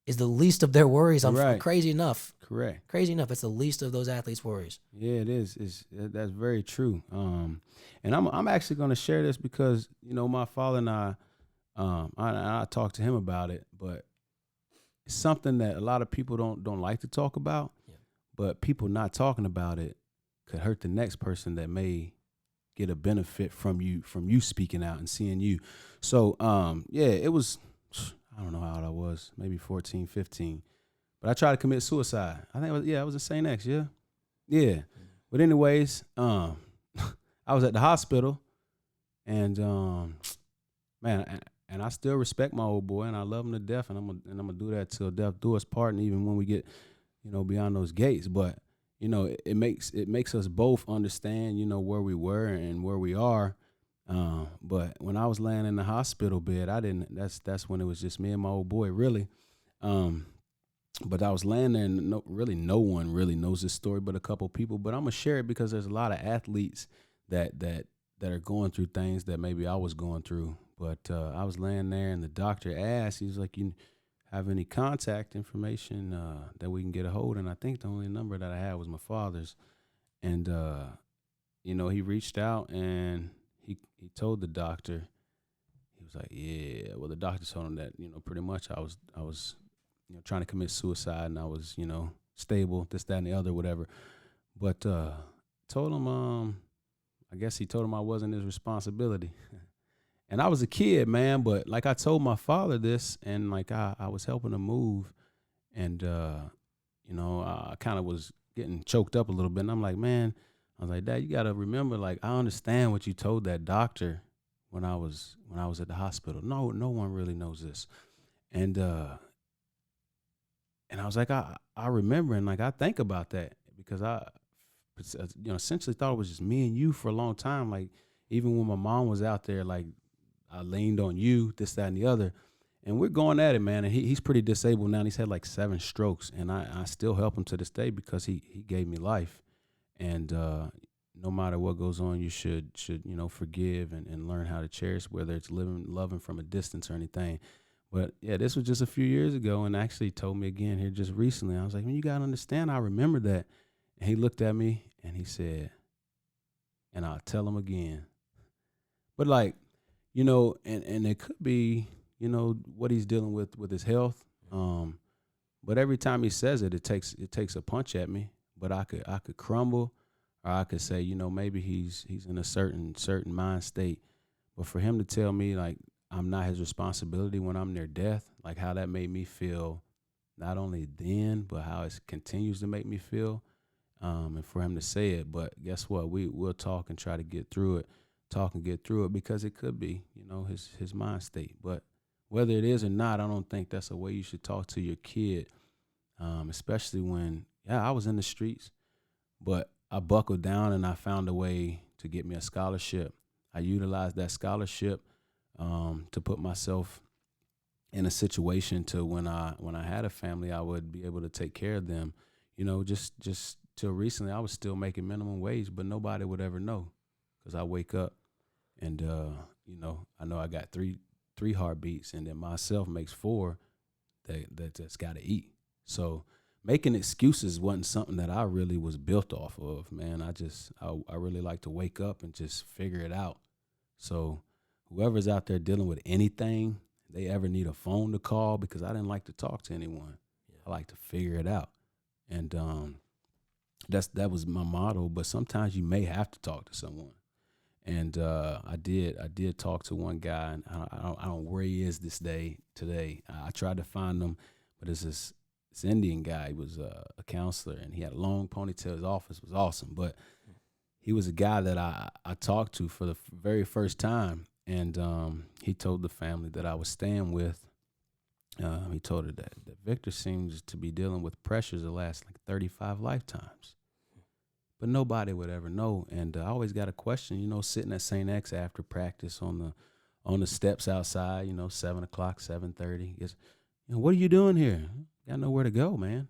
is the least of their worries. I'm crazy enough. Correct. Crazy enough. It's the least of those athletes' worries. Yeah, it is. That's very true. And I'm actually going to share this because my father and I talked to him about it, but it's something that a lot of people don't like to talk about. Yeah. But people not talking about it could hurt the next person that may get a benefit from you speaking out and seeing you. So it was, I don't know how old I was, maybe 14, 15. But I tried to commit suicide. I think I was at St. X, yeah. Yeah. But anyways, I was at the hospital, and man, and I still respect my old boy, and I love him to death, and I'm gonna do that till death do us part, and even when we get, beyond those gates. But it makes us both understand, where we were and where we are. But when I was laying in the hospital bed, that's when it was just me and my old boy, really. But I was laying there, and no one really knows this story but a couple people. But I'm gonna share it because there's a lot of athletes that are going through things that maybe I was going through. But I was laying there, and the doctor asked, he was like, you have any contact information that we can get a hold? And I think the only number that I had was my father's. And, he reached out, and he told the doctor, he was like, yeah. Well, the doctor told him that, pretty much I was trying to commit suicide, and I was, stable, this, that, and the other, whatever. But told him, I guess he told him I wasn't his responsibility. And I was a kid, man, but like I told my father this, and like I was helping him move, and I kind of was getting choked up a little bit. And I'm like, man, I was like, Dad, you gotta remember, like, I understand what you told that doctor when I was at the hospital. No one really knows this. And I was like, I remember, and like I think about that because I essentially thought it was just me and you for a long time. Like even when my mom was out there, like I leaned on you, this, that, and the other. And we're going at it, man. And he's pretty disabled now. And he's had like 7 strokes. And I still help him to this day because he gave me life. And no matter what goes on, you should forgive and learn how to cherish, whether it's loving from a distance or anything. But, yeah, this was just a few years ago, and actually told me again here just recently. I was like, man, you got to understand, I remember that. And he looked at me, and he said, and I'll tell him again. But, like, and it could be, what he's dealing with his health. But every time he says it, it takes a punch at me. But I could crumble, or I could say, maybe he's in a certain mind state. But for him to tell me, like, I'm not his responsibility when I'm near death, like how that made me feel not only then, but how it continues to make me feel. And for him to say it, but guess what? We'll talk and try to get through it, talk and get through it, because it could be, his mind state. But whether it is or not, I don't think that's a way you should talk to your kid, especially when, I was in the streets, but I buckled down and I found a way to get me a scholarship. I utilized that scholarship to put myself in a situation to when I had a family, I would be able to take care of them. Just till recently, I was still making minimum wage, but nobody would ever know, because I wake up and I know I got three heartbeats, and then myself makes four that's got to eat. So making excuses wasn't something that I really was built off of, man. I really like to wake up and just figure it out. So whoever's out there dealing with anything, they ever need a phone to call, because I didn't like to talk to anyone. Yeah. I like to figure it out. And that was my motto. But sometimes you may have to talk to someone. And I did talk to one guy, and I don't know where he is today. I tried to find him, but it's this Indian guy. He was a counselor, and he had a long ponytail. His office was awesome, but he was a guy that I talked to for the very first time. And he told the family that I was staying with, he told her that Victor seems to be dealing with pressures that last like 35 lifetimes. But nobody would ever know. And I always got a question, sitting at St. X after practice on the steps outside, 7 o'clock, 7:30. What are you doing here? Got nowhere to go, man.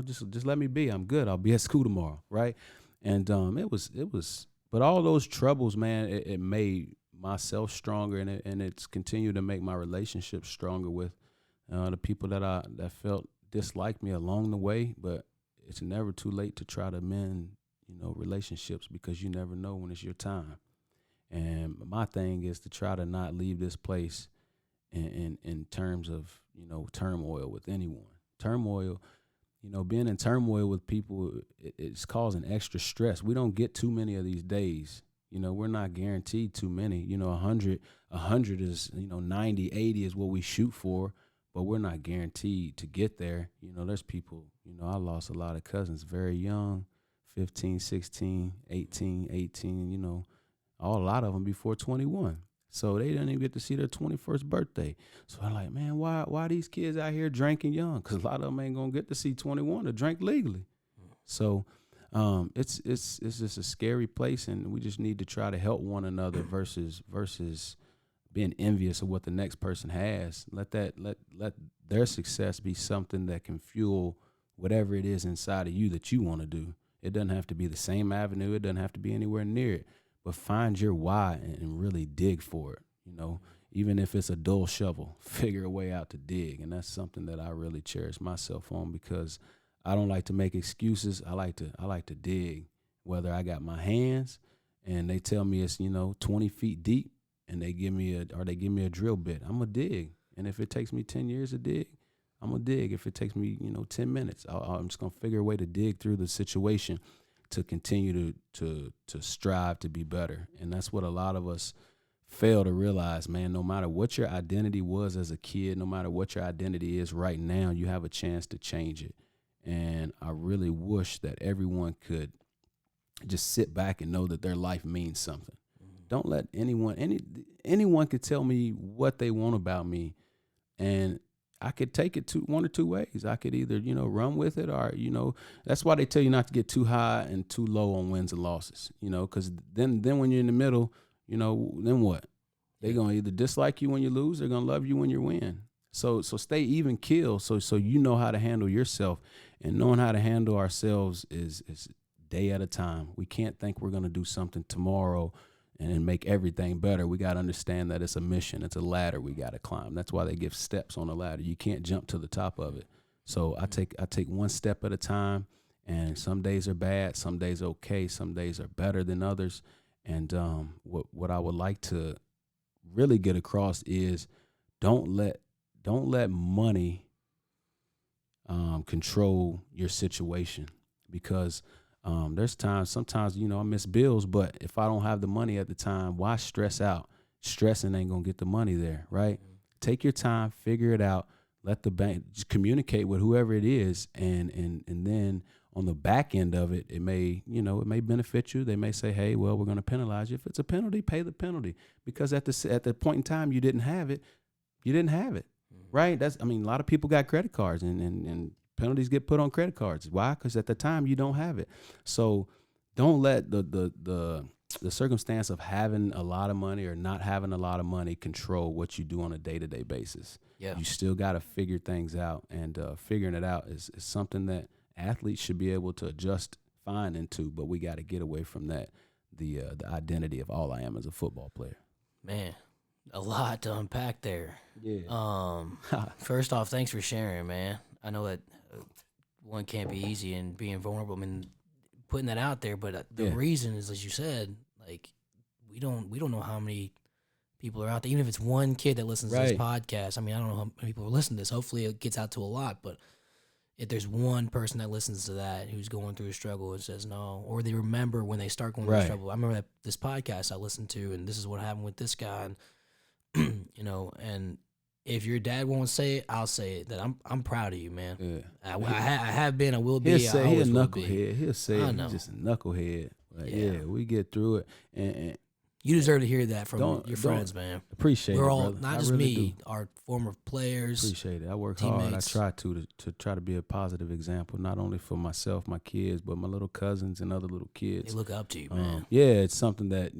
Just let me be. I'm good. I'll be at school tomorrow, right? And it was. But all those troubles, man, it made myself stronger, and it's continued to make my relationships stronger with the people that felt disliked me along the way. But it's never too late to try to mend relationships, because you never know when it's your time. And my thing is to try to not leave this place in terms of turmoil with anyone. Turmoil, being in turmoil with people, it's causing extra stress. We don't get too many of these days. We're not guaranteed too many. 100 is, 90, 80 is what we shoot for, but we're not guaranteed to get there. There's people, I lost a lot of cousins very young, 15, 16, 18, a lot of them before 21. So they didn't even get to see their 21st birthday. So I'm like, man, why these kids out here drinking young? Because a lot of them ain't going to get to see 21 to drink legally. So it's just a scary place, and we just need to try to help one another versus being envious of what the next person has. Let their success be something that can fuel whatever it is inside of you that you want to do. It doesn't have to be the same avenue. It doesn't have to be anywhere near it. But find your why and really dig for it. Even if it's a dull shovel, figure a way out to dig. And that's something that I really cherish myself on, because I don't like to make excuses. I like to dig. Whether I got my hands and they tell me it's 20 feet deep, and they give me a drill bit, I'm gonna dig. And if it takes me 10 years to dig, I'm gonna dig. If it takes me 10 minutes, I'm just gonna figure a way to dig through the situation to continue to strive to be better. And that's what a lot of us fail to realize, man. No matter what your identity was as a kid, no matter what your identity is right now, you have a chance to change it. And I really wish that everyone could just sit back and know that their life means something. Don't let anyone could tell me what they want about me, and I could take it one or two ways. I could either, run with it, or, that's why they tell you not to get too high and too low on wins and losses, because then when you're in the middle, then what? They're going to either dislike you when you lose, they're going to love you when you win. So stay even keel, so you know how to handle yourself. And knowing how to handle ourselves is day at a time. We can't think we're going to do something tomorrow and make everything better. We got to understand that it's a mission. It's a ladder we got to climb. That's why they give steps on the ladder. You can't jump to the top of it. So I take one step at a time, and some days are bad, some days are okay, some days are better than others. And what I would like to really get across is don't let money control your situation, because there's sometimes I miss bills, but if I don't have the money at the time, why stress out stressing ain't gonna get the money there, right? Take your time, figure it out. Let the bank just communicate with whoever it is, and then on the back end of it, it may benefit you. They may say, hey, well, we're going to penalize you. If it's a penalty, pay the penalty, because at the point in time you didn't have it, right? A lot of people got credit cards, and penalties get put on credit cards. Why? Because at the time you don't have it. So don't let the circumstance of having a lot of money or not having a lot of money control what you do on a day-to-day basis. Yeah. You still got to figure things out, and figuring it out is something that athletes should be able to adjust fine into, but we got to get away from that, the identity of all I am as a football player. Man, a lot to unpack there. Yeah. First off, thanks for sharing, man. I know that one can't be easy, and being vulnerable, putting that out there, but the reason is, as you said, like, we don't know how many people are out there. Even if it's one kid that listens to this podcast, I don't know how many people are listening to this. Hopefully it gets out to a lot, but if there's one person that listens to that who's going through a struggle and says no, or they remember when they start going through a struggle. I remember that this podcast I listened to, and this is what happened with this guy, and and if your dad won't say it, I'll say it. That I'm proud of you, man. Yeah. I have been. I will be. He'll say I always he's a will be. knucklehead. He'll say he's just a knucklehead. But yeah, we get through it, and you deserve to hear that from your friends, man. Appreciate it. We're all, brother. not just really me, our former players. Appreciate it. I work teammates. hard. I try to try to be a positive example, not only for myself, my kids, but my little cousins and other little kids. They look up to you, man. It's something that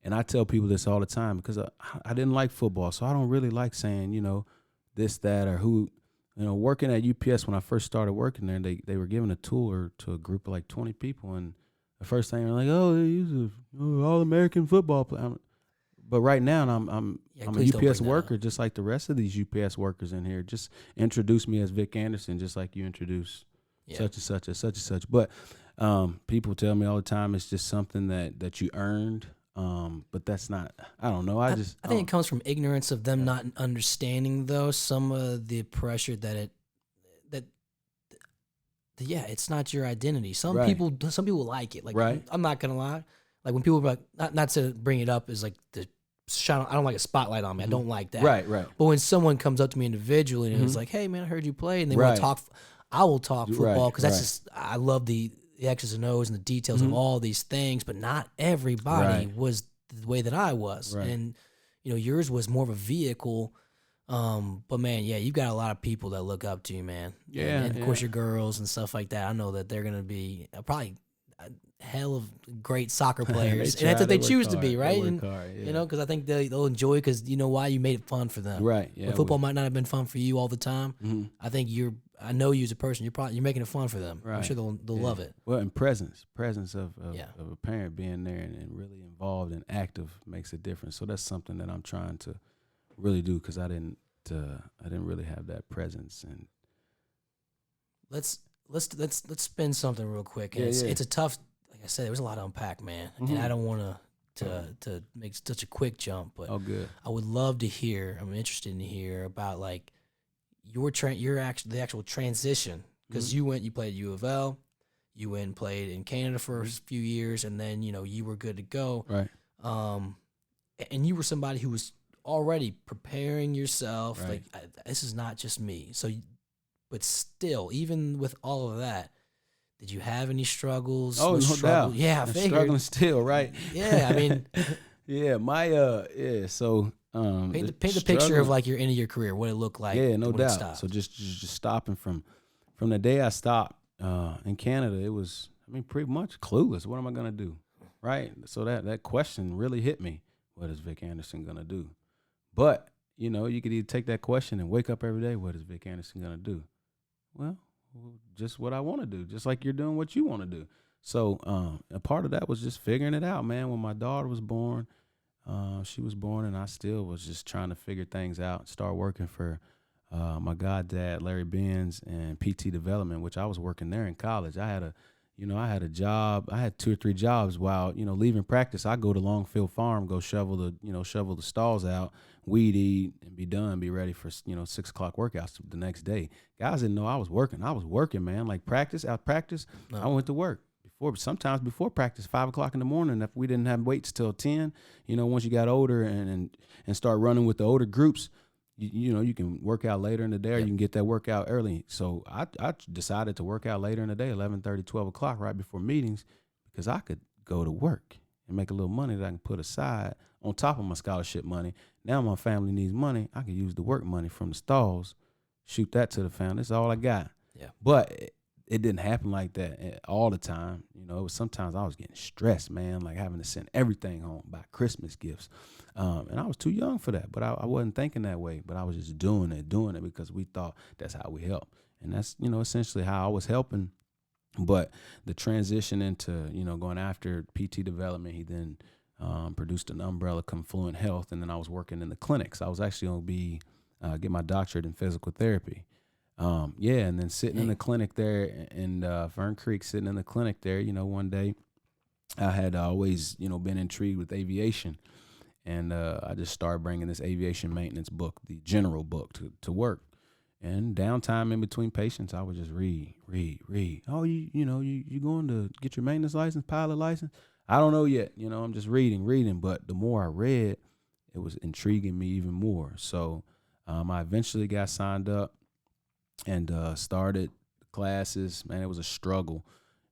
I tell people this all the time, because I didn't like football, so I don't really like saying this, that, or who. Working at UPS, when I first started working there, they were giving a tour to a group of like 20 people, and the first thing they're like, "Oh, he's an All-American football player." But right now, I'm a UPS worker, just like the rest of these UPS workers in here. Just introduce me as Vic Anderson, just like you introduce such and such and such and such. But people tell me all the time it's just something that you earned. But that's not. I don't know. I think it comes from ignorance of them not understanding, though, some of the pressure that it's not your identity. Some people like it. Like, I'm not gonna lie. Like, when people are like, not to bring it up is like the shine. I don't like a spotlight on me. I don't like that. Right. But when someone comes up to me individually and is like, "Hey, man, I heard you play," and they want to talk, I will talk football, because that's just, I love the X's and O's and the details of all these things. But not everybody was the way that I was, and yours was more of a vehicle. But man, you've got a lot of people that look up to you, man. And of course your girls and stuff like that. I know that they're gonna be probably a hell of great soccer players, and that's what they choose to be, right? And because I think they'll enjoy, because you know why, you made it fun for them, right? Yeah, but football might not have been fun for you all the time. I think I know you as a person. You're making it fun for them. I'm sure they'll love it. Well, and presence of a parent being there and really involved and active makes a difference. So that's something that I'm trying to really do, because I didn't really have that presence. And let's spin something real quick. And it's a tough, like I said, there was a lot to unpack, man. And I don't want to make such a quick jump, but good. I would love to hear. I'm interested to hear about like the actual transition, because you played at U of L, you went and played in Canada for a few years, and then you were good to go. Right. And you were somebody who was already preparing yourself. Like, this is not just me. So, but still, even with all of that, did you have any struggles? Oh, no doubt. Yeah, I figured. Struggling still, right? Yeah, I mean. So paint the picture of like your end of your career, what it looked like. Yeah, no doubt. So just stopping from the day I stopped in Canada, it was, pretty much clueless. What am I gonna do? Right. So that question really hit me. What is Vic Anderson gonna do? But you could either take that question and wake up every day. What is Vic Anderson gonna do? Well, just what I want to do. Just like you're doing what you want to do. So a part of that was just figuring it out, man. When my daughter was born, she was born, and I still was just trying to figure things out. Start working for my goddad, Larry Benz, and PT Development, which I was working there in college. I had a job. I had 2 or 3 jobs while leaving practice. I go to Longfield Farm, go shovel the stalls out, weed eat, and be done. Be ready for 6 o'clock workouts the next day. Guys didn't know I was working. I was working, man. Like practice, out practice, I went to work. sometimes before practice, 5 o'clock in the morning. If we didn't have weights till 10, once you got older and start running with the older groups, you can work out later in the day, or you can get that workout early. So I decided to work out later in the day, 11:30, 12 o'clock, right before meetings, because I could go to work and make a little money that I can put aside on top of my scholarship money. Now my family needs money. I can use the work money from the stalls, shoot that to the family. That's all I got. Yeah. But it didn't happen like that all the time. It was sometimes I was getting stressed, man, like having to send everything home, buy Christmas gifts. And I was too young for that, but I wasn't thinking that way. But I was just doing it because we thought that's how we help. And that's, essentially how I was helping. But the transition into, going after PT development, he then produced an umbrella, Confluent Health, and then I was working in the clinics. I was actually going to be get my doctorate in physical therapy. And then sitting in the clinic there in Fern Creek, sitting in the clinic there, one day I had always, been intrigued with aviation. And I just started bringing this aviation maintenance book, the general book, to work. And downtime in between patients, I would just read. Oh, you going to get your maintenance license, pilot license? I don't know yet. I'm just reading. But the more I read, it was intriguing me even more. So I eventually got signed up and started classes. Man, it was a struggle,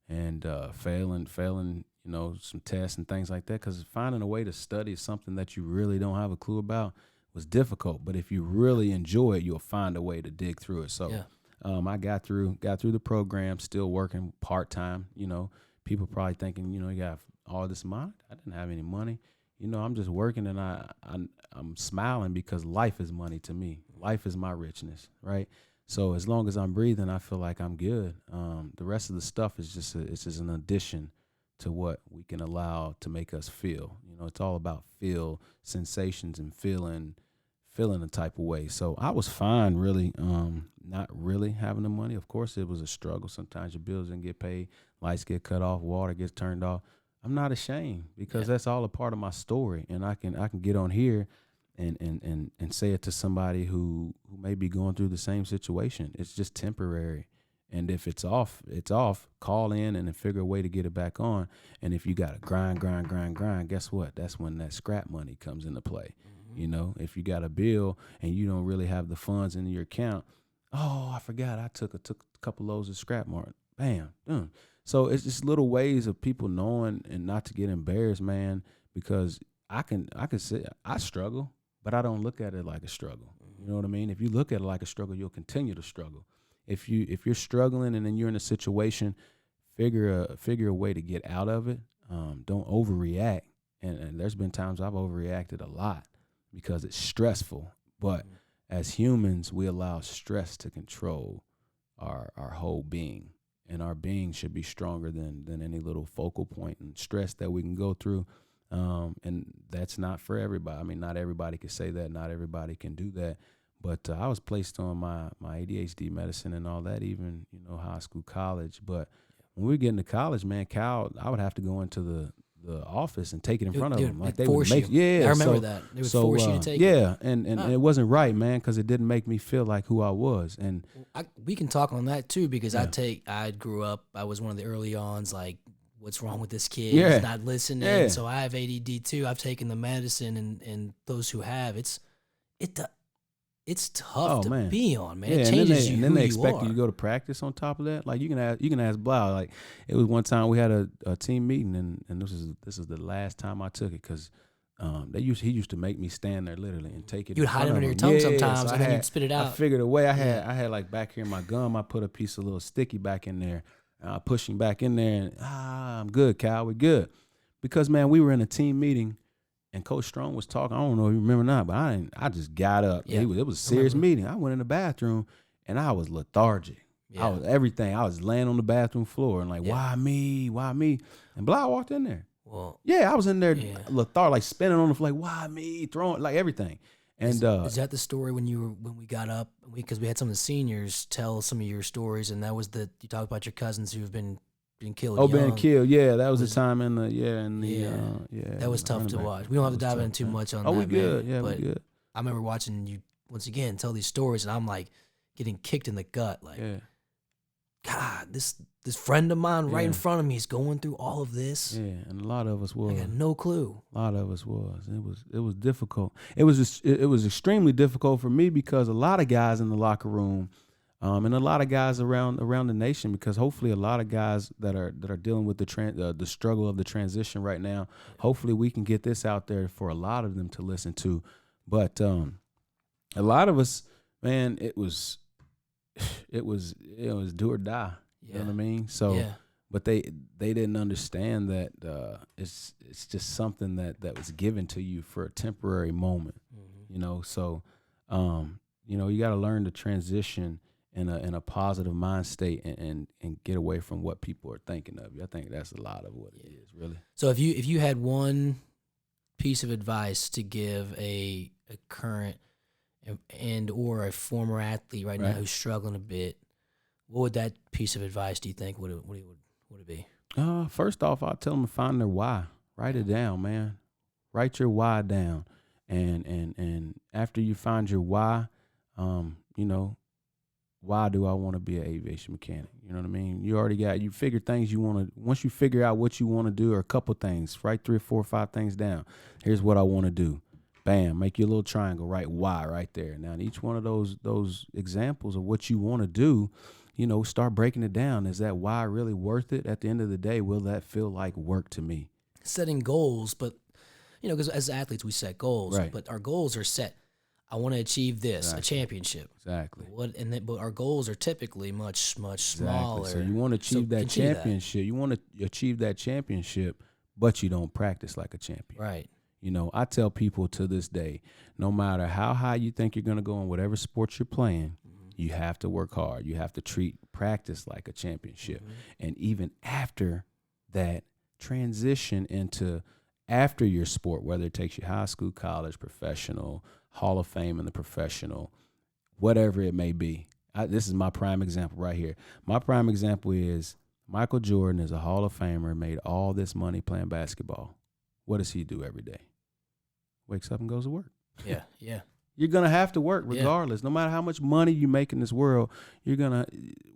and failing, some tests and things like that, because finding a way to study something that you really don't have a clue about was difficult. But if you really enjoy it, you'll find a way to dig through it. So I got through the program, still working part-time. People probably thinking, you got all this money. I didn't have any money. I'm just working, and I'm smiling because life is money to me. Life is my richness, right? So as long as I'm breathing, I feel like I'm good. The rest of the stuff is just an addition to what we can allow to make us feel. It's all about feel, sensations, and feeling a type of way. So I was fine, really, not really having the money. Of course, it was a struggle. Sometimes your bills didn't get paid, lights get cut off, water gets turned off. I'm not ashamed, because that's all a part of my story, and I can get on here and say it to somebody who may be going through the same situation. It's just temporary. And if it's off, call in and then figure a way to get it back on. And if you got to grind, guess what? That's when that scrap money comes into play. Mm-hmm. If you got a bill and you don't really have the funds in your account, oh, I forgot I took a couple loads of scrap market. Bam, done. So it's just little ways of people knowing and not to get embarrassed, man, because I can say I struggle, but I don't look at it like a struggle. You know what I mean? If you look at it like a struggle, you'll continue to struggle. If you're struggling and then you're in a situation, figure a way to get out of it. Don't overreact. And there's been times I've overreacted a lot because it's stressful. But as humans, we allow stress to control our whole being. And our being should be stronger than any little focal point and stress that we can go through. And that's not for everybody. I mean, not everybody can say that. Not everybody can do that. But I was placed on my ADHD medicine and all that, even, high school, college. But when we get into college, man, Cal, I would have to go into the office and take it in front of them. Like they would make, I remember that. They would force you to take it. Yeah, and it wasn't right, man, because it didn't make me feel like who I was. And we can talk on that too, because I grew up, I was one of the early ons, like, what's wrong with this kid? He's not listening. Yeah. So I have ADD too. I've taken the medicine, and those who have, it's tough to be on, man. Yeah, it changes you. And then they expect you to go to practice on top of that. Like you can ask Blau. Like it was one time we had a team meeting, and this is the last time I took it, because he used to make me stand there literally and take it. You'd hide it under your tongue sometimes, and then you'd spit it out. I figured a way. I had like back here in my gum, I put a piece of little sticky back in there. I push him back in there, and I'm good, Cal. We're good, because man, we were in a team meeting. And Coach Strong was talking. I don't know if you remember or not, but I just got up. Yeah. It was a serious meeting. I went in the bathroom, and I was lethargic. Yeah. I was laying on the bathroom floor and like, why me? Why me? And Blau walked in there. Well, I was in there lethargic, like spinning on the floor, like, why me? Throwing like everything. And is that the story when we got up? Because we had some of the seniors tell some of your stories, and that was you talked about your cousins who've been killed. Been killed. Yeah, that was the time in the that was tough to watch. We don't have to dive in too much on that. We good. Man, we good. I remember watching you once again tell these stories, and I'm like getting kicked in the gut. Like, God, this friend of mine right in front of me is going through all of this. Yeah, and a lot of us was. I got no clue. A lot of us was. It was difficult. It was extremely difficult for me because a lot of guys in the locker room, and a lot of guys around the nation, because hopefully a lot of guys that are dealing with the struggle of the transition right now. Hopefully we can get this out there for a lot of them to listen to. But a lot of us, man, it was do or die. You know what I mean? So, but they didn't understand that it's just something that was given to you for a temporary moment. You know, so you know, you got to learn to transition in a positive mind state and get away from what people are thinking of you. I think that's a lot of what it is, really. So if you had one piece of advice to give a current and or a former athlete right now who's struggling a bit, what would that piece of advice do you think would it be? First off, I'll tell them to find their why. Write it down, man. Write your why down, and after you find your why, you know, why do I want to be an aviation mechanic? You know what I mean? You figure things you want to. Once you figure out what you want to do, or a couple things, write 3 or 4 or 5 things down. Here's what I want to do. Bam, make your little triangle, write why right there. Now, in each one of those examples of what you want to do, you know, start breaking it down. Is that why really worth it? At the end of the day, will that feel like work to me? Setting goals, but, you know, because as athletes, we set goals, but our goals are set. I want to achieve this, a championship. Exactly. But our goals are typically much smaller. So you want to achieve that championship. You want to achieve that championship, but you don't practice like a champion. Right. You know, I tell people to this day, no matter how high you think you're going to go in whatever sport you're playing, you have to work hard. You have to treat practice like a championship. And even after that, transition into after your sport, whether it takes you high school, college, professional, Hall of Fame in the professional, whatever it may be. This is my prime example right here. My prime example is Michael Jordan is a Hall of Famer, made all this money playing basketball. What does he do every day? Wakes up and goes to work. Yeah, yeah. You're going to have to work regardless. No matter how much money you make in this world, you're going to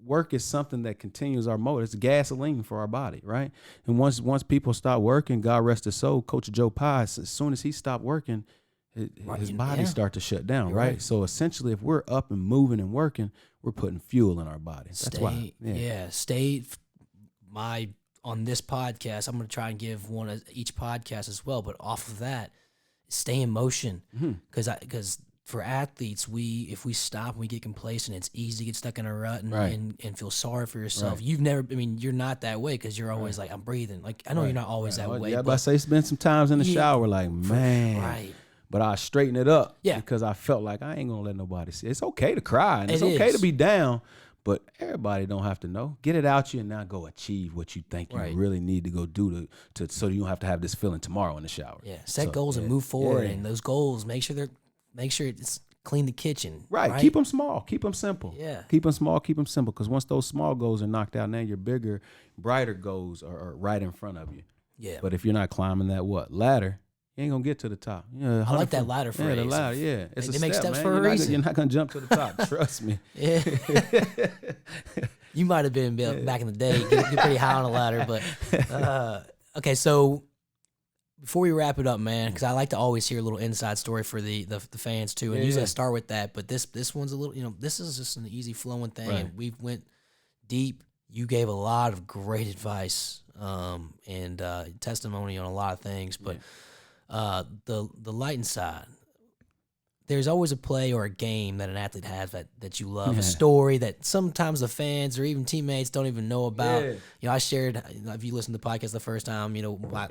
work is something that continues our motor. It's gasoline for our body, right? And once people stop working, God rest his soul, Coach Joe Pye, as soon as he stopped working, his body start to shut down, right? So essentially, if we're up and moving and working, we're putting fuel in our body. That's why. On this podcast, I'm going to try and give one of each podcast as well, but off of that, stay in motion. Because for athletes, if we stop and we get complacent, it's easy to get stuck in a rut and feel sorry for yourself. You're not that way because you're always like, I'm breathing. Like, I know you're not always that way. Yeah, but I say spend some times in the shower like, man. But I straighten it up because I felt like I ain't going to let nobody see. It's okay to cry and it's okay to be down, but everybody don't have to know. Get it out you and now go achieve what you think you really need to go do to so you don't have to have this feeling tomorrow in the shower. Yeah, set goals and move forward, and those goals make sure it's clean the kitchen. Right. Keep them small. Keep them simple. Yeah. Keep them small. Keep them simple. Because once those small goals are knocked out, now your bigger, brighter goals are right in front of you. Yeah. But if you're not climbing that ladder, you ain't gonna get to the top. I like that ladder phrase. Yeah, the ladder. Yeah, it's they a make step, steps man. for a reason. You're not gonna jump to the top. Trust me. Yeah. You might have been back in the day. Get pretty high on the ladder, but okay. So before we wrap it up, man, because I like to always hear a little inside story for the fans too, and usually I start with that. But this one's a little, this is just an easy flowing thing, and we went deep. You gave a lot of great advice and testimony on a lot of things, but. The light side, there's always a play or a game that an athlete has that you love, a story that sometimes the fans or even teammates don't even know about. I shared, if you listened to the podcast the first time,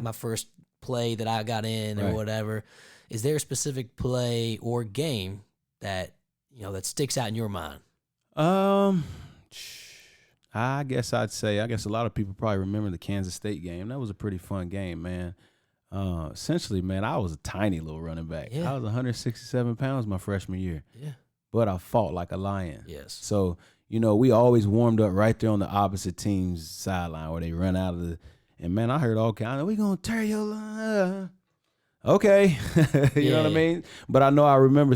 my first play that I got in or whatever. Is there a specific play or game that that sticks out in your mind? I guess a lot of people probably remember the Kansas State game. That was a pretty fun game, man. Essentially, man, I was a tiny little running back. I was 167 pounds my freshman year. Yeah. But I fought like a lion. Yes. So, we always warmed up right there on the opposite team's sideline where they run out of and man, I heard all kinds of, we gonna tear your line. Okay. you know what I mean? But I remember,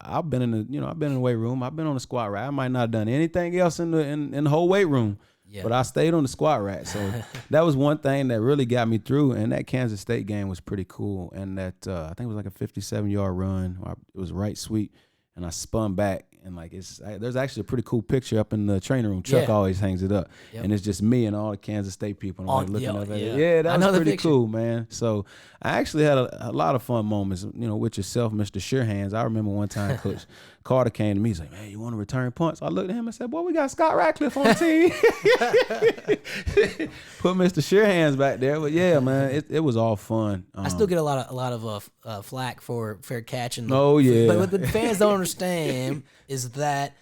I've been in the weight room. I've been on the squat rack. I might not have done anything else in the whole weight room. Yeah. But I stayed on the squat rack. So that was one thing that really got me through. And that Kansas State game was pretty cool. And that I think it was like a 57-yard run. It was right sweep. And I spun back. And like there's actually a pretty cool picture up in the training room. Chuck always hangs it up, and it's just me and all the Kansas State people. And I'm like looking up at it. Yeah, that was pretty cool, man. So I actually had a lot of fun moments, with yourself, Mr. Surehands. I remember one time Coach Carter came to me. He's like, "Man, you want to return punts?" I looked at him and said, "Boy, we got Scott Radcliff on the team." Put Mr. Surehands back there, but yeah, man, it was all fun. I still get a lot of flack for fair catching. But what the fans don't understand is that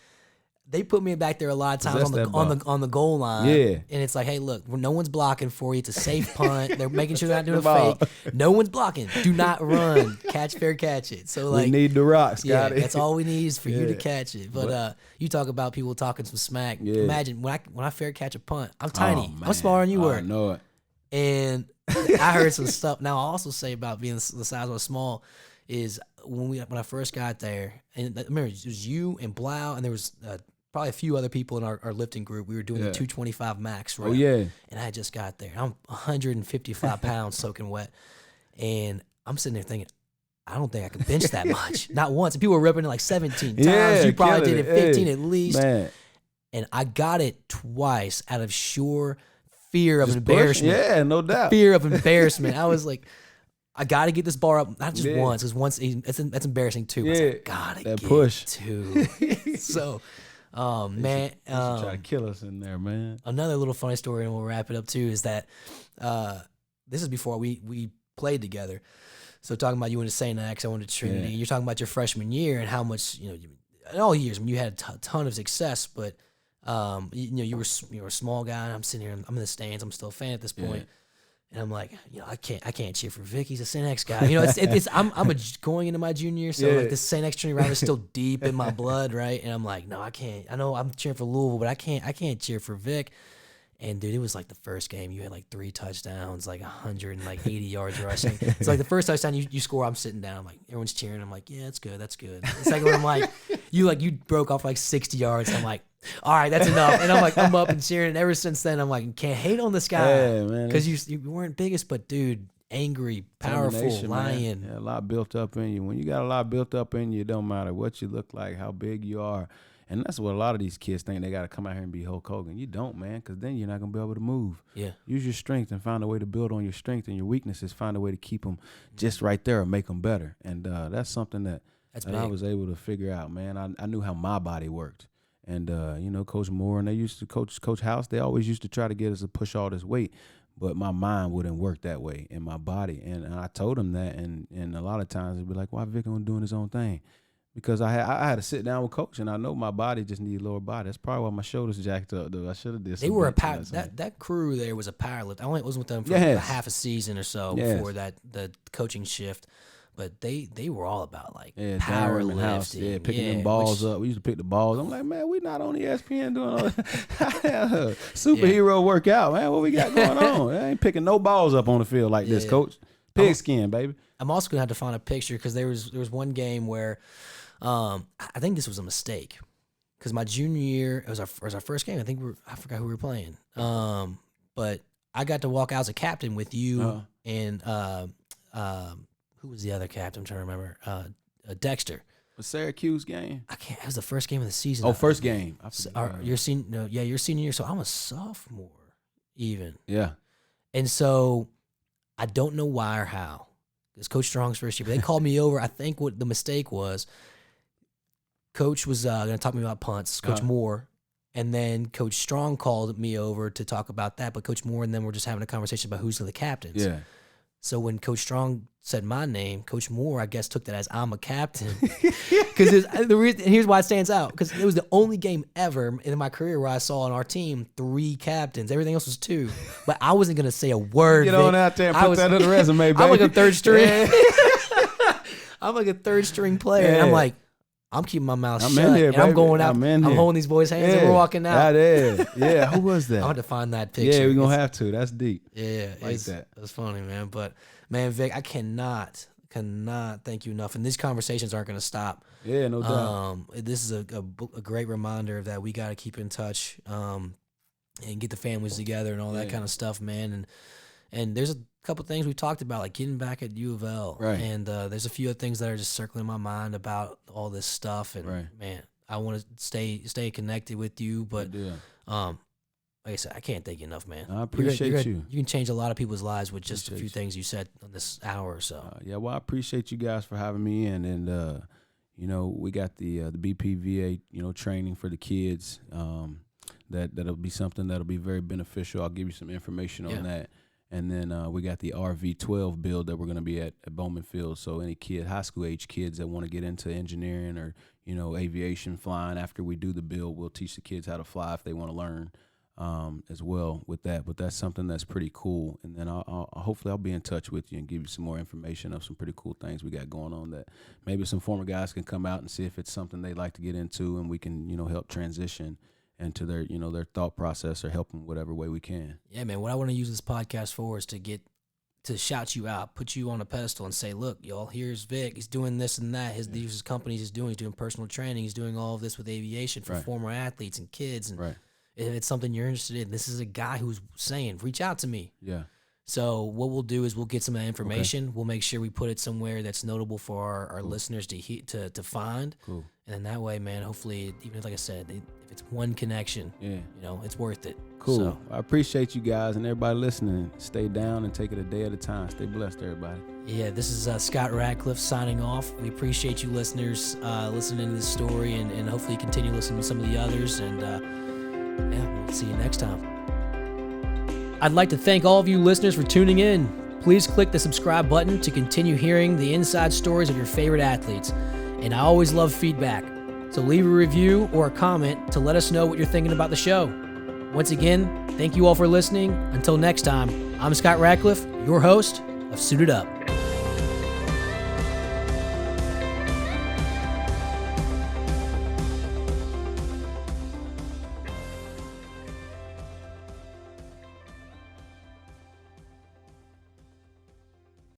they put me back there a lot of times on the goal line. Yeah. And it's like, hey, look, no one's blocking for you. It's a safe punt. They're making sure they're not doing a fake. No one's blocking. Do not run. Fair catch it. So like we need the rocks, got it. That's all we need is for you to catch it. But you talk about people talking some smack. Yeah. Imagine when I fair catch a punt, I'm tiny. I'm smaller than you were. I know it. And I heard some stuff. Now I'll also say about being the size of small is when I first got there, and I remember it was you and Blau, and there was probably a few other people in our lifting group. We were doing the 225 max rep. Oh, yeah. And I just got there. I'm 155 pounds soaking wet. And I'm sitting there thinking, I don't think I can bench that much. Not once. And people were ripping it like 17 times. Yeah, you probably did it 15 at least. Man. And I got it twice out of sheer fear of embarrassment. Yeah, no doubt. Fear of embarrassment. I was like, I got to get this bar up, not just once, because once that's embarrassing too. Yeah, I got to get push two. So, man, try to kill us in there, man. Another little funny story, and we'll wrap it up too, is that this is before we played together. So talking about you went to St. X, I went to Trinity. And you're talking about your freshman year and how much in all years. I mean, you had a ton of success, but you were a small guy, and I'm sitting here. I'm in the stands. I'm still a fan at this point. And I'm like, I can't cheer for Vic. He's a St. X guy. I'm going into my junior year, so like this St. X Trinity rivalry is still deep in my blood, right? And I'm like, no, I can't. I know I'm cheering for Louisville, but I can't cheer for Vic. And dude, it was like the first game. You had like 3 touchdowns, like 180 yards rushing. It's like the first touchdown you score, I'm sitting down. I'm like, everyone's cheering. I'm like, yeah, that's good. The second one, I'm like, you broke off like 60 yards. I'm like, all right, that's enough. And I'm up and cheering. And ever since then, I'm like, can't hate on this guy because you weren't biggest, but dude, angry, powerful, lion. Yeah, a lot built up in you. When you got a lot built up in you, it don't matter what you look like, how big you are. And that's what a lot of these kids think. They got to come out here and be Hulk Hogan. You don't, man, because then you're not going to be able to move. Yeah. Use your strength and find a way to build on your strength, and your weaknesses, find a way to keep them just right there or make them better. And that's something that I was able to figure out, man. I knew how my body worked. And, Coach Moore and they used to Coach House, they always used to try to get us to push all this weight. But my mind wouldn't work that way in my body. And I told him that. And a lot of times they'd be like, why Vic only doing his own thing? Because I had to sit down with Coach, and I know my body just needed lower body. That's probably why my shoulders jacked up, though. I should have did. They were that crew there was a power lift. I only was with them for a half a season or so before the coaching shift, but they were all about like power lifting, picking them balls up. We used to pick the balls. I'm like, man, we not on ESPN doing all that superhero workout, man. What we got going on? I ain't picking no balls up on the field like this, Coach. Pigskin, baby. I'm also gonna have to find a picture because there was one game where. I think this was a mistake because my junior year it was our first game. I forgot who we were playing. But I got to walk out as a captain with you and who was the other captain? I'm trying to remember. Dexter. A Syracuse game. I can't. It was the first game of the season. Oh, first game. Your senior year. So I'm a sophomore, even. Yeah. And so I don't know why or how. It's Coach Strong's first year, but they called me over. I think what the mistake was. Coach was going to talk to me about punts, Coach Moore, and then Coach Strong called me over to talk about that, but Coach Moore and them were just having a conversation about who's the captains. Yeah. So when Coach Strong said my name, Coach Moore, I guess, took that as I'm a captain. Because here's why it stands out. Because it was the only game ever in my career where I saw on our team 3 captains. Everything else was 2. But I wasn't going to say a word. Get on out there and put that on the resume, baby. I'm like a third string. I'm like a third string player. And I'm like, I'm keeping my mouth shut. In here, and I'm going out. I'm holding these boys' hands and we're walking out. That is. Yeah, who was that? I'll have to find that picture. Yeah, we're going to have to. That's deep. Yeah. That's funny, man. But, man, Vic, I cannot thank you enough. And these conversations aren't going to stop. Yeah, no doubt. This is a great reminder that we got to keep in touch. and get the families together and all that kind of stuff, man. And there's a couple things we talked about, like getting back at U of L. Right. And there's a few other things that are just circling my mind about all this stuff. And, man, I want to stay connected with you. But, like I said, I can't thank you enough, man. I appreciate you. You can change a lot of people's lives with just a few things you said on this hour or so. Yeah, well, I appreciate you guys for having me in. And, you know, we got the BPVA, you know, training for the kids. That'll be something that'll be very beneficial. I'll give you some information on that. And then we got the RV12 build that we're going to be at Bowman Field. So any high school age kids that want to get into engineering or, you know, aviation flying, after we do the build, we'll teach the kids how to fly if they want to learn as well with that. But that's something that's pretty cool. And then hopefully I'll be in touch with you and give you some more information of some pretty cool things we got going on that maybe some former guys can come out and see if it's something they'd like to get into, and we can, you know, help transition into their, you know, their thought process, or help them whatever way we can. Yeah, man. What I want to use this podcast for is to shout you out, put you on a pedestal, and say, look, y'all, here's Vic. He's doing this and that. His companies he's doing personal training. He's doing all of this with aviation for former athletes and kids. And if it's something you're interested in, this is a guy who's saying, reach out to me. Yeah. So what we'll do is we'll get some of that information. We'll make sure we put it somewhere that's notable for our listeners to find. Cool. And then that way, man, hopefully, even if, like I said, if it's one connection, you know, it's worth it. Cool. So, I appreciate you guys and everybody listening. Stay down and take it a day at a time. Stay blessed, everybody. Yeah, this is Scott Radcliff signing off. We appreciate you listeners listening to this story, and hopefully continue listening to some of the others. And we'll see you next time. I'd like to thank all of you listeners for tuning in. Please click the subscribe button to continue hearing the inside stories of your favorite athletes. And I always love feedback, so leave a review or a comment to let us know what you're thinking about the show. Once again, thank you all for listening. Until next time, I'm Scott Radcliff, your host of Suited Up.